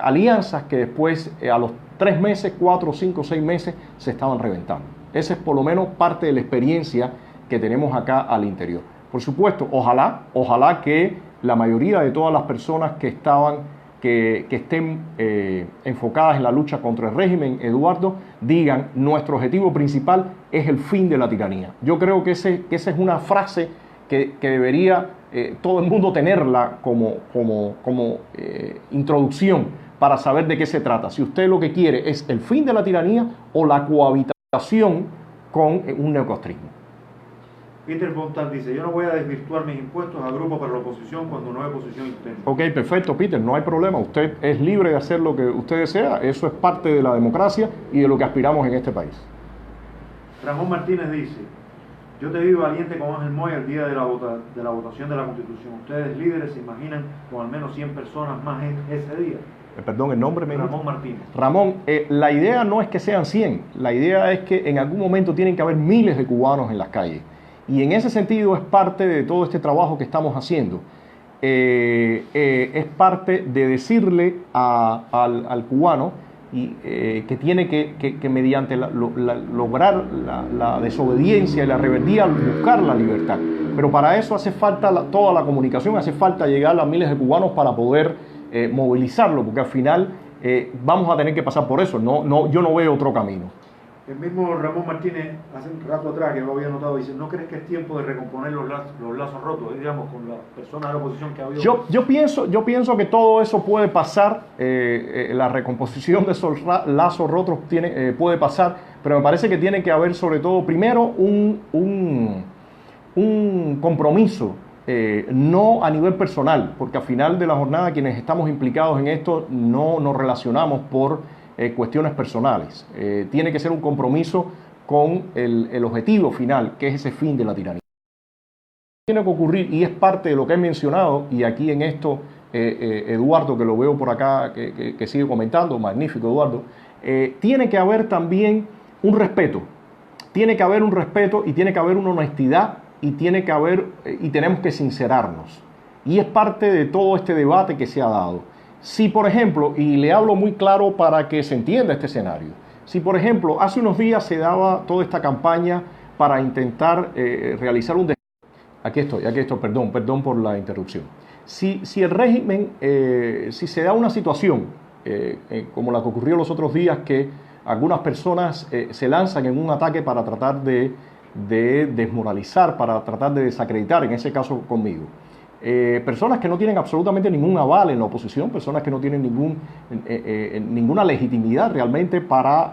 alianzas que después a los 3 meses, 4, 5, 6 meses se estaban reventando. Esa es por lo menos parte de la experiencia que tenemos acá al interior. Por supuesto, ojalá que la mayoría de todas las personas que estén enfocadas en la lucha contra el régimen, Eduardo, digan: nuestro objetivo principal es el fin de la tiranía. Yo creo que esa es una frase que debería todo el mundo tenerla como introducción para saber de qué se trata. Si usted lo que quiere es el fin de la tiranía o la cohabitación con un neocastrismo. Peter Bontal dice: yo no voy a desvirtuar mis impuestos a grupos para la oposición cuando no hay oposición interna. Ok, perfecto, Peter, no hay problema. Usted es libre de hacer lo que usted desea. Eso es parte de la democracia y de lo que aspiramos en este país. Ramón Martínez dice: Yo te vi valiente con Ángel Moya el día de la votación de la Constitución. Ustedes líderes se imaginan con al menos 100 personas más ese día. Perdón, el nombre me Ramón Martínez. Ramón, la idea no es que sean 100, la idea es que en algún momento tienen que haber miles de cubanos en las calles. Y en ese sentido es parte de todo este trabajo que estamos haciendo. Es parte de decirle al cubano que tiene que mediante lograr la desobediencia y la rebeldía, buscar la libertad. Pero para eso hace falta toda la comunicación, hace falta llegar a miles de cubanos para poder movilizarlo, porque al final vamos a tener que pasar por eso. Yo no veo otro camino. El mismo Ramón Martínez, hace un rato atrás, que lo había notado, dice, ¿no crees que es tiempo de recomponer los lazos rotos, digamos, con las personas de la oposición que ha habido? Yo pienso que todo eso puede pasar, la recomposición de esos lazos rotos puede pasar, pero me parece que tiene que haber sobre todo, primero, un compromiso, no a nivel personal, porque al final de la jornada quienes estamos implicados en esto no nos relacionamos por cuestiones personales. Tiene que ser un compromiso con el objetivo final, que es ese fin de la tiranía. Tiene que ocurrir, y es parte de lo que he mencionado, y aquí en esto, Eduardo, que lo veo por acá, que sigue comentando, magnífico Eduardo, tiene que haber también un respeto. Tiene que haber un respeto y tiene que haber una honestidad y tenemos que sincerarnos. Y es parte de todo este debate que se ha dado. Si, por ejemplo, y le hablo muy claro para que se entienda este escenario, si, por ejemplo, hace unos días se daba toda esta campaña para intentar realizar un... Aquí estoy, perdón por la interrupción. Si el régimen, si se da una situación como la que ocurrió los otros días, que algunas personas se lanzan en un ataque para tratar de desmoralizar, para tratar de desacreditar, en ese caso conmigo, personas que no tienen absolutamente ningún aval en la oposición, personas que no tienen ninguna legitimidad realmente para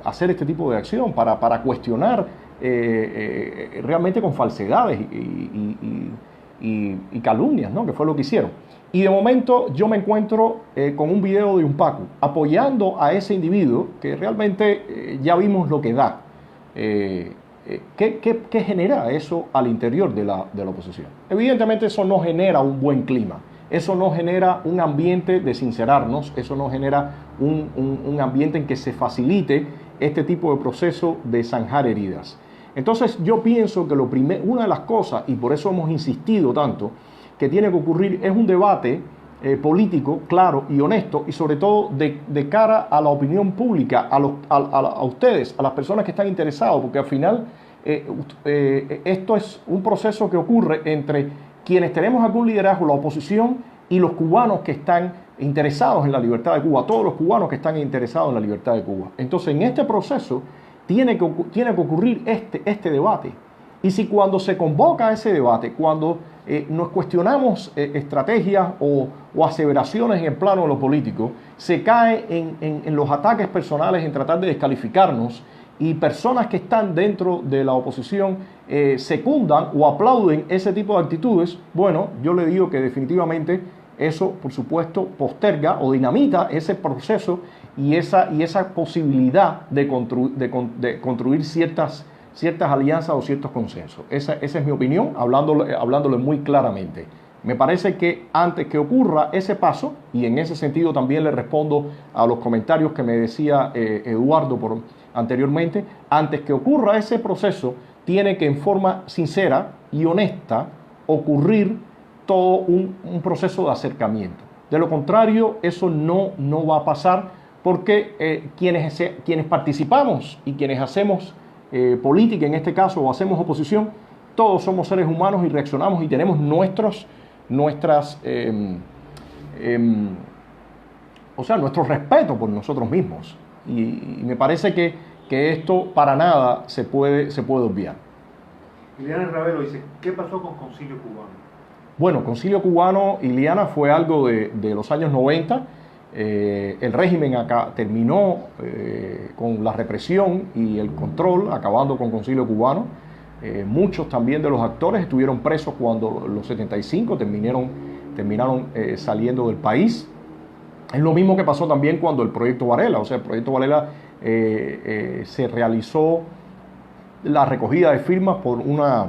hacer este tipo de acción, para cuestionar realmente con falsedades y calumnias, ¿no? Que fue lo que hicieron. Y de momento yo me encuentro con un video de Unpacu apoyando a ese individuo que realmente ya vimos lo que da. ¿Qué genera eso al interior de la oposición? Evidentemente eso no genera un buen clima, eso no genera un ambiente de sincerarnos, eso no genera un ambiente en que se facilite este tipo de proceso de zanjar heridas. Entonces yo pienso que una de las cosas, y por eso hemos insistido tanto, que tiene que ocurrir es un debate político, claro y honesto, y sobre todo de cara a la opinión pública, a ustedes, a las personas que están interesados, porque al final esto es un proceso que ocurre entre quienes tenemos algún liderazgo, la oposición, y los cubanos que están interesados en la libertad de Cuba, todos los cubanos que están interesados en la libertad de Cuba. Entonces, en este proceso tiene que ocurrir este debate. Y si cuando se convoca ese debate, cuando nos cuestionamos estrategias o aseveraciones en el plano de lo político, se cae en los ataques personales, en tratar de descalificarnos, y personas que están dentro de la oposición secundan o aplauden ese tipo de actitudes, bueno, yo le digo que definitivamente eso, por supuesto, posterga o dinamita ese proceso y esa posibilidad de construir ciertas alianzas o ciertos consensos. Esa es mi opinión, hablándole muy claramente. Me parece que antes que ocurra ese paso, y en ese sentido también le respondo a los comentarios que me decía Eduardo anteriormente, antes que ocurra ese proceso, tiene que en forma sincera y honesta ocurrir todo un proceso de acercamiento. De lo contrario, eso no va a pasar, porque quienes participamos y quienes hacemos política, en este caso, o hacemos oposición, todos somos seres humanos y reaccionamos y tenemos nuestro respeto por nosotros mismos. Y me parece que esto para nada se puede obviar. Iliana Ravelo dice, ¿qué pasó con Concilio Cubano? Bueno, Concilio Cubano, Iliana, fue algo de los años 90. El régimen acá terminó con la represión y el control, acabando con Concilio Cubano. Muchos también de los actores estuvieron presos cuando los 75 terminaron saliendo del país. Es lo mismo que pasó también cuando el Proyecto Varela, o sea, el Proyecto Varela se realizó la recogida de firmas por una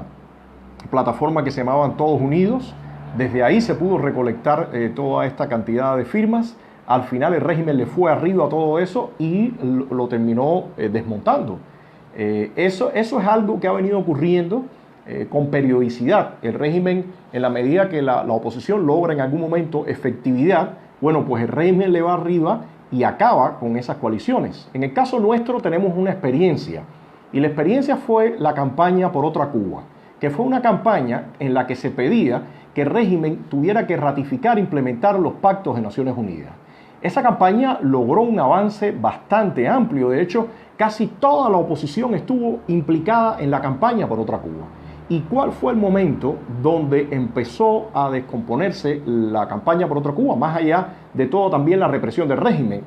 plataforma que se llamaban Todos Unidos. Desde ahí se pudo recolectar toda esta cantidad de firmas. Al final el régimen le fue arriba a todo eso y lo terminó desmontando. Eso es algo que ha venido ocurriendo con periodicidad. El régimen, en la medida que la oposición logra en algún momento efectividad, bueno, pues el régimen le va arriba y acaba con esas coaliciones. En el caso nuestro tenemos una experiencia, y la experiencia fue la campaña por otra Cuba, que fue una campaña en la que se pedía que el régimen tuviera que ratificar e implementar los pactos de Naciones Unidas. Esa campaña logró un avance bastante amplio. De hecho, casi toda la oposición estuvo implicada en la campaña por otra Cuba. ¿Y cuál fue el momento donde empezó a descomponerse la campaña por otra Cuba? Más allá de todo, también la represión del régimen.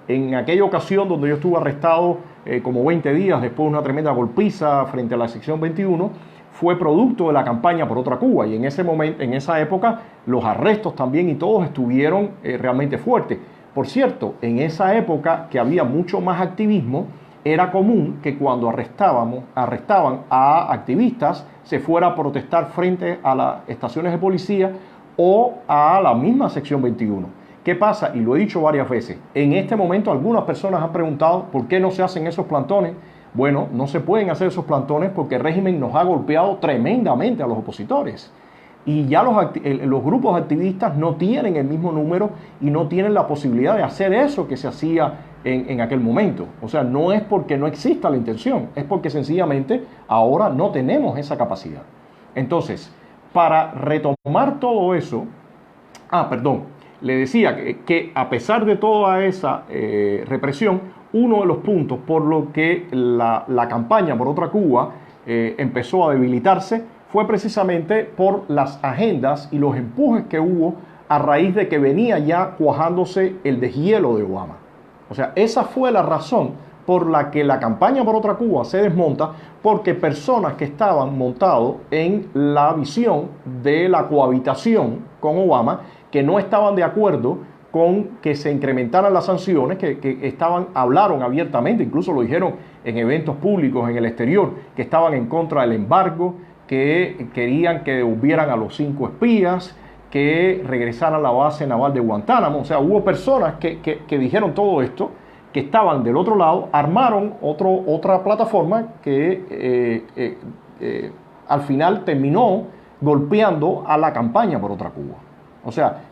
En aquella ocasión donde yo estuve arrestado como 20 días después de una tremenda golpiza frente a la sección 21, fue producto de la campaña por otra Cuba, y en ese momento, en esa época, los arrestos también y todos estuvieron realmente fuertes. Por cierto, en esa época que había mucho más activismo, era común que cuando arrestaban a activistas se fuera a protestar frente a las estaciones de policía o a la misma sección 21. ¿Qué pasa? Y lo he dicho varias veces, en este momento algunas personas han preguntado por qué no se hacen esos plantones. Bueno, no se pueden hacer esos plantones porque el régimen nos ha golpeado tremendamente a los opositores. Y ya los grupos activistas no tienen el mismo número y no tienen la posibilidad de hacer eso que se hacía en aquel momento. O sea, no es porque no exista la intención, es porque sencillamente ahora no tenemos esa capacidad. Entonces, para retomar todo eso, le decía que a pesar de toda esa represión, uno de los puntos por lo que la campaña por otra Cuba empezó a debilitarse fue precisamente por las agendas y los empujes que hubo a raíz de que venía ya cuajándose el deshielo de Obama. O sea, esa fue la razón por la que la campaña por otra Cuba se desmonta, porque personas que estaban montados en la visión de la cohabitación con Obama, que no estaban de acuerdo con que se incrementaran las sanciones, que hablaron abiertamente, incluso lo dijeron en eventos públicos en el exterior, que estaban en contra del embargo, que querían que devolvieran a los 5 espías, que regresaran a la base naval de Guantánamo. O sea, hubo personas que dijeron todo esto, que estaban del otro lado, armaron otra plataforma que al final terminó golpeando a la campaña por otra Cuba. O sea,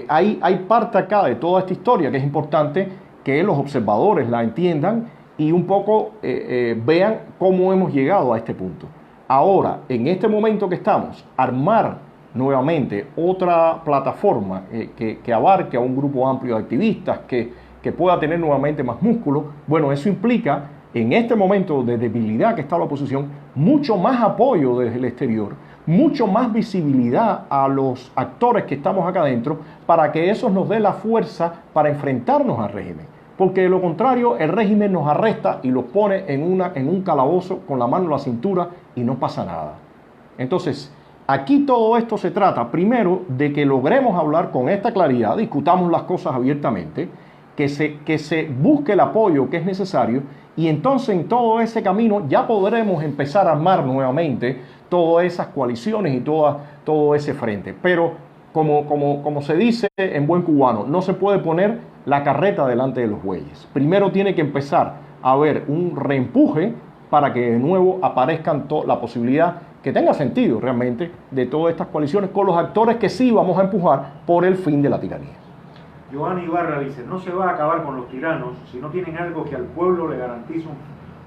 hay parte acá de toda esta historia que es importante que los observadores la entiendan y un poco vean cómo hemos llegado a este punto. Ahora, en este momento que estamos, armar nuevamente otra plataforma que abarque a un grupo amplio de activistas, que pueda tener nuevamente más músculo, bueno, eso implica, en este momento de debilidad que está la oposición, mucho más apoyo desde el exterior, mucho más visibilidad a los actores que estamos acá adentro, para que eso nos dé la fuerza para enfrentarnos al régimen. Porque de lo contrario, el régimen nos arresta y los pone en un calabozo con la mano en la cintura y no pasa nada. Entonces, aquí todo esto se trata, primero, de que logremos hablar con esta claridad, discutamos las cosas abiertamente, que se busque el apoyo que es necesario, y entonces en todo ese camino ya podremos empezar a armar nuevamente todas esas coaliciones y todo ese frente. Pero como se dice en buen cubano, no se puede poner la carreta delante de los bueyes. Primero tiene que empezar a haber un reempuje para que de nuevo aparezcan la posibilidad que tenga sentido realmente de todas estas coaliciones con los actores que sí vamos a empujar por el fin de la tiranía. Giovanni Ibarra dice, no se va a acabar con los tiranos si no tienen algo que al pueblo le garantice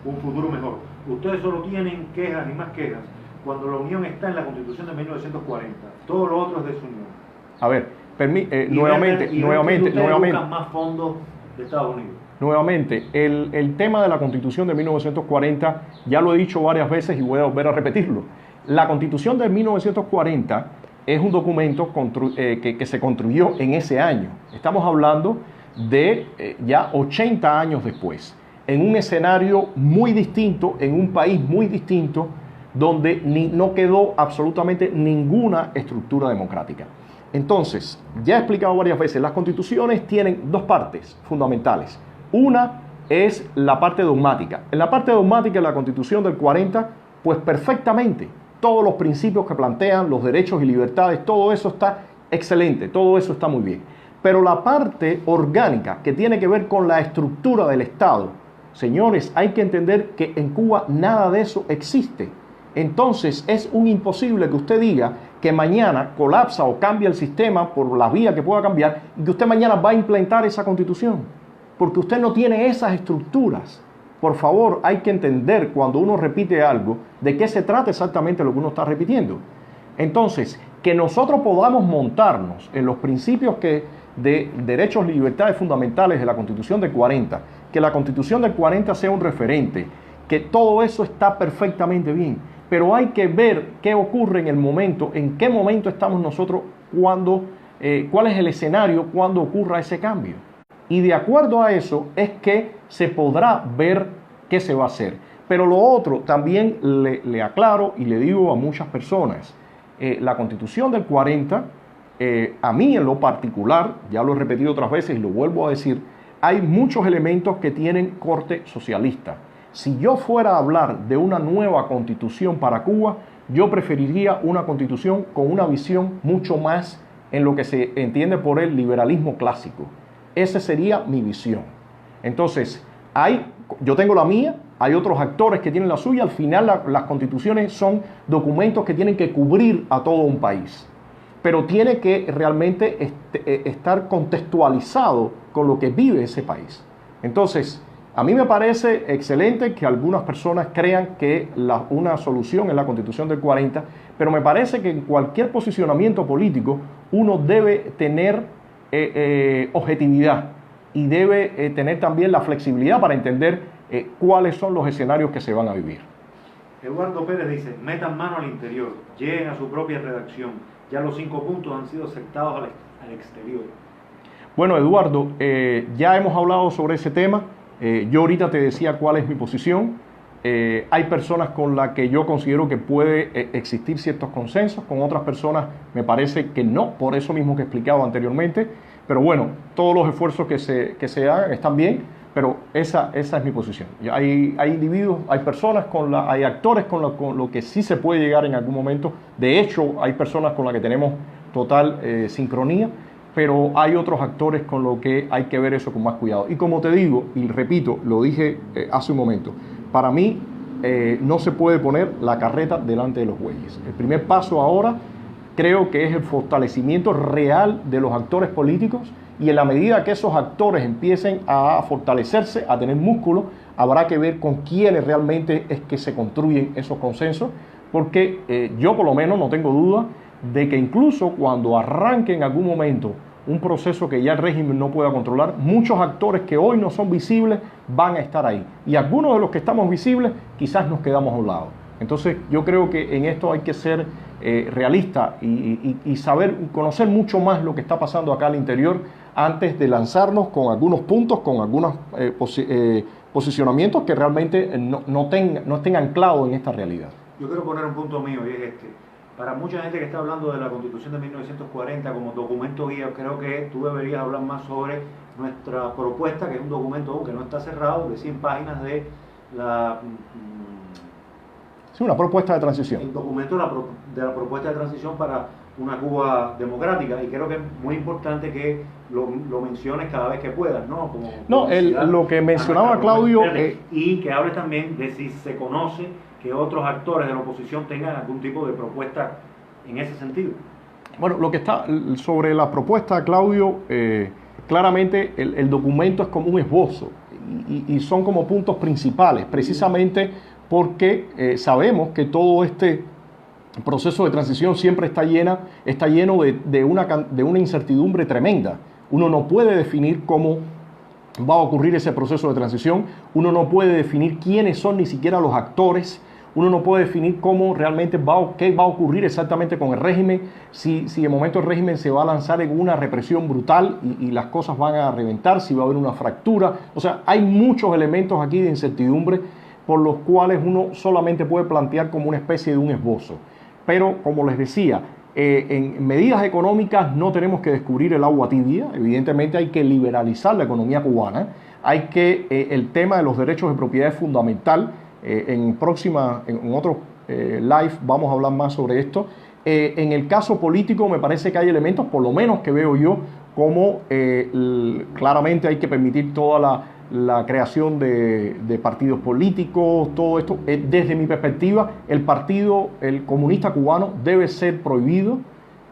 un futuro mejor. Ustedes solo tienen quejas y más quejas cuando la unión está en la Constitución de 1940. Todo lo otro es desunión. A ver, nuevamente. Buscan más fondos de Estados Unidos. Nuevamente, el tema de la Constitución de 1940, ya lo he dicho varias veces y voy a volver a repetirlo. La Constitución de 1940 es un documento que se construyó en ese año. Estamos hablando de ya 80 años después, en un escenario muy distinto, en un país muy distinto, donde no quedó absolutamente ninguna estructura democrática. Entonces, ya he explicado varias veces, las constituciones tienen dos partes fundamentales. Una es la parte dogmática. En la parte dogmática de la Constitución del 40, pues perfectamente, todos los principios que plantean, los derechos y libertades, todo eso está excelente, todo eso está muy bien. Pero la parte orgánica, que tiene que ver con la estructura del Estado, señores, hay que entender que en Cuba nada de eso existe. Entonces es un imposible que usted diga que mañana colapsa o cambia el sistema por la vía que pueda cambiar y que usted mañana va a implementar esa Constitución, porque usted no tiene esas estructuras. Por favor, hay que entender cuando uno repite algo de qué se trata exactamente lo que uno está repitiendo. Entonces, que nosotros podamos montarnos en los principios de derechos y libertades fundamentales de la Constitución del 40, que la Constitución del 40 sea un referente, que todo eso está perfectamente bien, pero hay que ver qué ocurre en el momento, en qué momento estamos nosotros, cuál es el escenario cuando ocurra ese cambio. Y de acuerdo a eso es que se podrá ver qué se va a hacer. Pero lo otro también le aclaro y le digo a muchas personas, la Constitución del 40, a mí en lo particular, ya lo he repetido otras veces y lo vuelvo a decir, hay muchos elementos que tienen corte socialista. Si yo fuera a hablar de una nueva Constitución para Cuba, yo preferiría una Constitución con una visión mucho más en lo que se entiende por el liberalismo clásico. Esa sería mi visión. Entonces, yo tengo la mía, hay otros actores que tienen la suya. Al final las constituciones son documentos que tienen que cubrir a todo un país, pero tiene que realmente estar contextualizado con lo que vive ese país. Entonces, a mí me parece excelente que algunas personas crean que una solución es la Constitución del 40, pero me parece que en cualquier posicionamiento político uno debe tener objetividad y debe tener también la flexibilidad para entender cuáles son los escenarios que se van a vivir. Eduardo Pérez dice, metan mano al interior, lleguen a su propia redacción, ya los 5 puntos han sido aceptados al exterior. Bueno, Eduardo, ya hemos hablado sobre ese tema. Yo ahorita te decía cuál es mi posición. Hay personas con las que yo considero que puede existir ciertos consensos, con otras personas me parece que no, por eso mismo que he explicado anteriormente. Pero bueno, todos los esfuerzos que se hagan están bien, pero esa es mi posición. Hay individuos, hay personas, hay actores con lo que sí se puede llegar en algún momento. De hecho, hay personas con las que tenemos total sincronía, pero hay otros actores con los que hay que ver eso con más cuidado. Y como te digo, y repito, lo dije hace un momento, para mí no se puede poner la carreta delante de los bueyes. El primer paso ahora creo que es el fortalecimiento real de los actores políticos, y en la medida que esos actores empiecen a fortalecerse, a tener músculo, habrá que ver con quiénes realmente es que se construyen esos consensos, porque yo por lo menos no tengo duda de que incluso cuando arranque en algún momento un proceso que ya el régimen no pueda controlar, muchos actores que hoy no son visibles van a estar ahí. Y algunos de los que estamos visibles quizás nos quedamos a un lado. Entonces yo creo que en esto hay que ser realista y saber, conocer mucho más lo que está pasando acá al interior antes de lanzarnos con algunos puntos, con algunos posicionamientos que realmente no estén anclados en esta realidad. Yo quiero poner un punto mío y es este. Para mucha gente que está hablando de la Constitución de 1940 como documento guía, creo que tú deberías hablar más sobre nuestra propuesta, que es un documento que no está cerrado, de 100 páginas de la... Sí, una propuesta de transición. El documento de la propuesta de transición para una Cuba democrática, y creo que es muy importante que lo menciones cada vez que puedas, ¿no? Lo que mencionaba Claudio... y que hable también de si se conoce que otros actores de la oposición tengan algún tipo de propuesta en ese sentido. Bueno, lo que está sobre la propuesta, Claudio, claramente el documento es como un esbozo y son como puntos principales, precisamente porque sabemos que todo este proceso de transición siempre está lleno de una incertidumbre tremenda. Uno no puede definir cómo va a ocurrir ese proceso de transición, uno no puede definir quiénes son ni siquiera los actores, uno no puede definir cómo realmente qué va a ocurrir exactamente con el régimen, si de momento el régimen se va a lanzar en una represión brutal y las cosas van a reventar, si va a haber una fractura. O sea, hay muchos elementos aquí de incertidumbre por los cuales uno solamente puede plantear como una especie de un esbozo. Pero, como les decía, En medidas económicas no tenemos que descubrir el agua tibia, evidentemente hay que liberalizar la economía cubana, el tema de los derechos de propiedad es fundamental, en otros live vamos a hablar más sobre esto. En el caso político me parece que hay elementos, por lo menos que veo yo, como claramente hay que permitir toda la creación de partidos políticos, todo esto. Desde mi perspectiva, el comunista cubano debe ser prohibido.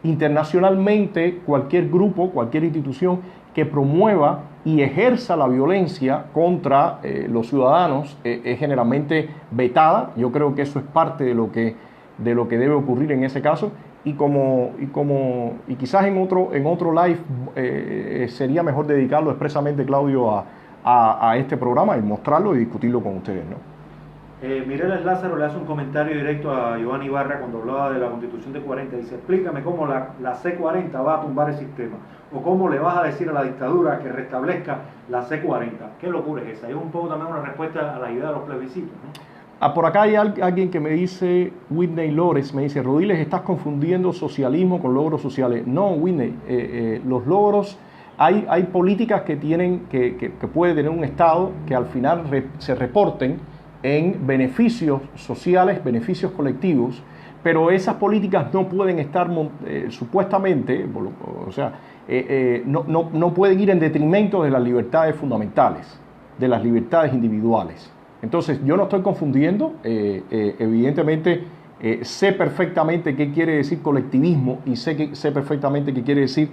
Internacionalmente, cualquier grupo, cualquier institución que promueva y ejerza la violencia contra los ciudadanos es generalmente vetada. Yo creo que eso es parte de lo que debe ocurrir en ese caso. Y quizás en otro live sería mejor dedicarlo expresamente, Claudio, a este programa y mostrarlo y discutirlo con ustedes, ¿no? Mireles Lázaro le hace un comentario directo a Giovanni Ibarra cuando hablaba de la Constitución de 40. Dice, explícame cómo la C40 va a tumbar el sistema, o cómo le vas a decir a la dictadura que restablezca la C40. ¿Qué locura es esa? Es un poco también una respuesta a la idea de los plebiscitos, ¿no? Por acá hay alguien que me dice, Whitney Lores, me dice, Rodiles, estás confundiendo socialismo con logros sociales. No, Whitney, los logros, hay políticas que puede tener un Estado que al final se reporten en beneficios sociales, beneficios colectivos, pero esas políticas no pueden estar supuestamente, no pueden ir en detrimento de las libertades fundamentales, de las libertades individuales. Entonces, yo no estoy confundiendo, evidentemente sé perfectamente qué quiere decir colectivismo y sé perfectamente qué quiere decir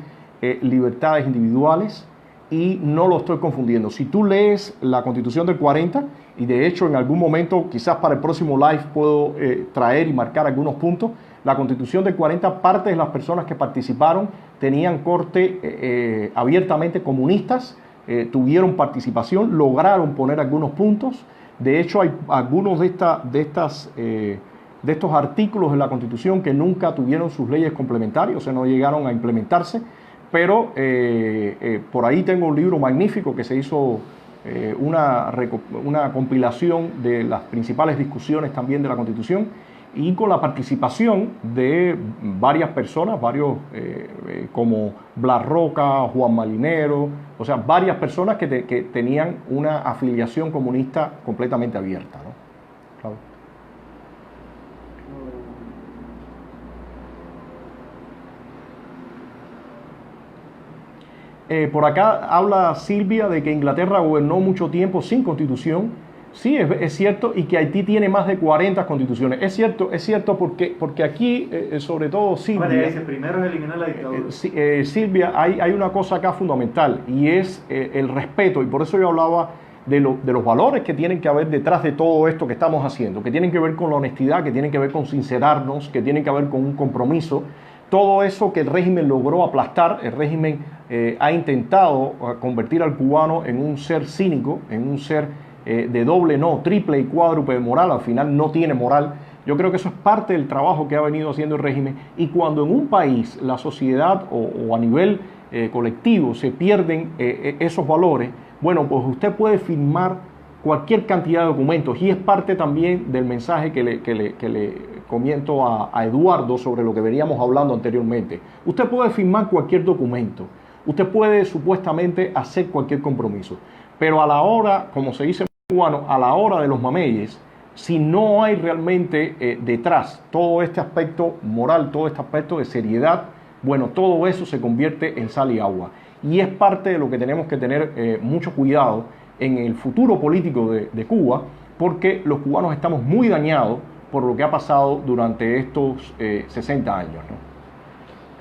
libertades individuales, y no lo estoy confundiendo. Si tú lees la Constitución del 40, y de hecho en algún momento, quizás para el próximo live puedo traer y marcar algunos puntos, la Constitución del 40, parte de las personas que participaron tenían corte abiertamente comunistas, tuvieron participación, lograron poner algunos puntos. De hecho, hay algunos de estos artículos de la Constitución que nunca tuvieron sus leyes complementarias, o sea, no llegaron a implementarse, pero por ahí tengo un libro magnífico que se hizo una compilación de las principales discusiones también de la Constitución, y con la participación de varias personas, como Blas Roca, Juan Malinero, o sea, varias personas que tenían una afiliación comunista completamente abierta, ¿no? Claro. Por acá habla Silvia de que Inglaterra gobernó mucho tiempo sin constitución. Sí, es cierto, y que Haití tiene más de 40 constituciones. Es cierto porque aquí, sobre todo Silvia... Vale, ese primero es eliminar la dictadura. Silvia, hay una cosa acá fundamental, y es el respeto, y por eso yo hablaba de los valores que tienen que haber detrás de todo esto que estamos haciendo, que tienen que ver con la honestidad, que tienen que ver con sincerarnos, que tienen que ver con un compromiso. Todo eso que el régimen logró aplastar, el régimen ha intentado convertir al cubano en un ser cínico, en un ser de doble, no, triple y cuádruple moral. Al final no tiene moral. Yo creo que eso es parte del trabajo que ha venido haciendo el régimen, y cuando en un país, la sociedad o a nivel colectivo se pierden esos valores, bueno, pues usted puede firmar cualquier cantidad de documentos, y es parte también del mensaje que le comento a Eduardo sobre lo que veníamos hablando anteriormente. Usted puede firmar cualquier documento, usted puede supuestamente hacer cualquier compromiso, pero a la hora, como se dice en cubano, a la hora de los mameyes, si no hay realmente detrás todo este aspecto moral, todo este aspecto de seriedad, bueno, todo eso se convierte en sal y agua. Y es parte de lo que tenemos que tener mucho cuidado en el futuro político de Cuba, porque los cubanos estamos muy dañados por lo que ha pasado durante estos 60 años, ¿no?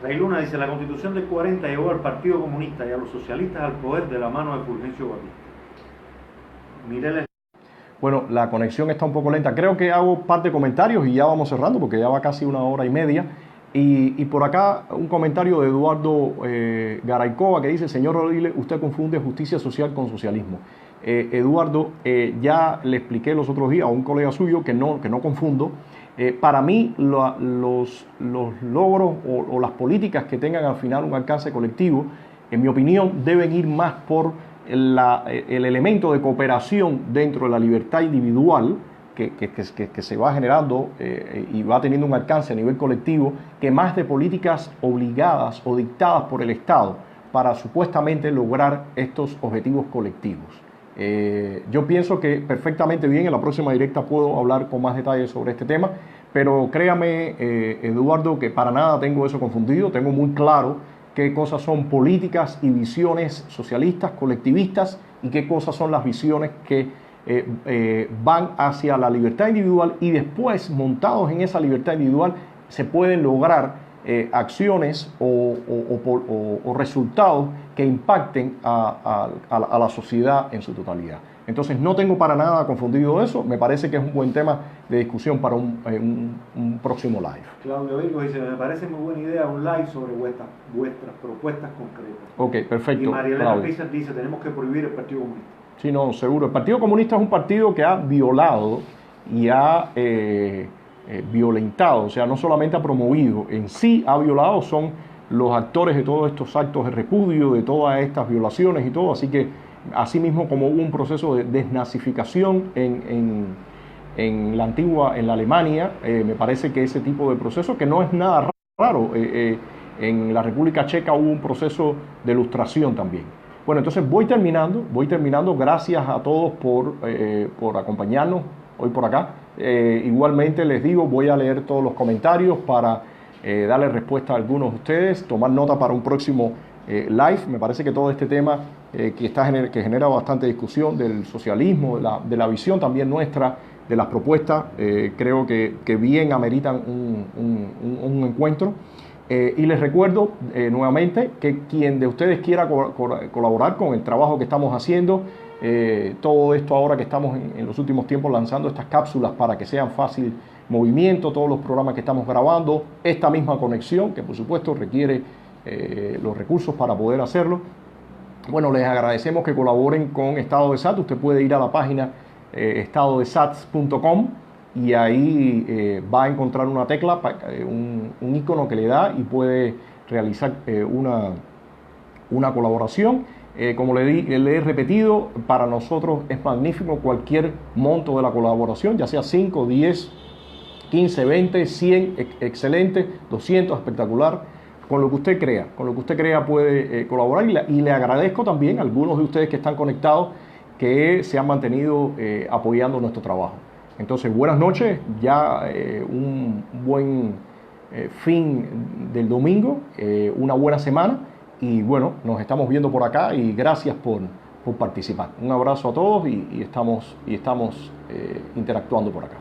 Rey Luna dice, la Constitución del 40 llevó al Partido Comunista y a los socialistas al poder de la mano de Fulgencio Batista. Mireles. Bueno, la conexión está un poco lenta. Creo que hago un par de comentarios y ya vamos cerrando, porque ya va casi 1 hora y media. Y por acá un comentario de Eduardo Garaycoa, que dice, señor Rodiles, usted confunde justicia social con socialismo. Eduardo, ya le expliqué los otros días a un colega suyo que no confundo. Para mí los logros o las políticas que tengan al final un alcance colectivo, en mi opinión, deben ir más por el elemento de cooperación dentro de la libertad individual, que se va generando y va teniendo un alcance a nivel colectivo, que más de políticas obligadas o dictadas por el Estado para supuestamente lograr estos objetivos colectivos. Yo pienso que perfectamente bien, en la próxima directa puedo hablar con más detalles sobre este tema, pero créame, Eduardo, que para nada tengo eso confundido. Tengo muy claro qué cosas son políticas y visiones socialistas, colectivistas, y qué cosas son las visiones que van hacia la libertad individual, y después, montados en esa libertad individual, se pueden lograr acciones o resultados que impacten a la sociedad en su totalidad. Entonces no tengo para nada confundido eso. Me parece que es un buen tema de discusión para un próximo live. Claudio Virgo dice, me parece muy buena idea un live sobre vuestras propuestas concretas. Ok, perfecto. Y María Elena Pizar dice, tenemos que prohibir el Partido Comunista. Sí, no, seguro. El Partido Comunista es un partido que ha violado y ha violentado, o sea, no solamente ha promovido, en sí ha violado, son los actores de todos estos actos de repudio, de todas estas violaciones y todo. Así que, así mismo como hubo un proceso de desnazificación en la antigua, en la Alemania, me parece que ese tipo de proceso, que no es nada raro, en la República Checa hubo un proceso de ilustración también. Bueno, entonces voy terminando. Gracias a todos por acompañarnos hoy por acá. Igualmente les digo, voy a leer todos los comentarios para darle respuesta a algunos de ustedes, tomar nota para un próximo live. Me parece que todo este tema que genera bastante discusión del socialismo, de la visión también nuestra, de las propuestas, creo que bien ameritan un encuentro. Y les recuerdo nuevamente que quien de ustedes quiera colaborar con el trabajo que estamos haciendo, todo esto ahora que estamos en los últimos tiempos lanzando estas cápsulas para que sean fácil movimiento, todos los programas que estamos grabando, esta misma conexión que por supuesto requiere los recursos para poder hacerlo. Bueno, les agradecemos que colaboren con Estado de SAT. Usted puede ir a la página estadodesats.com y ahí va a encontrar una tecla, un icono que le da y puede realizar una colaboración. Como le he repetido, para nosotros es magnífico cualquier monto de la colaboración, ya sea 5, 10, 15, 20, 100, excelente, 200, espectacular. Con lo que usted crea puede colaborar, y le agradezco también a algunos de ustedes que están conectados que se han mantenido apoyando nuestro trabajo. Entonces, buenas noches, ya un buen fin del domingo, una buena semana, y bueno, nos estamos viendo por acá y gracias por participar. Un abrazo a todos y estamos interactuando por acá.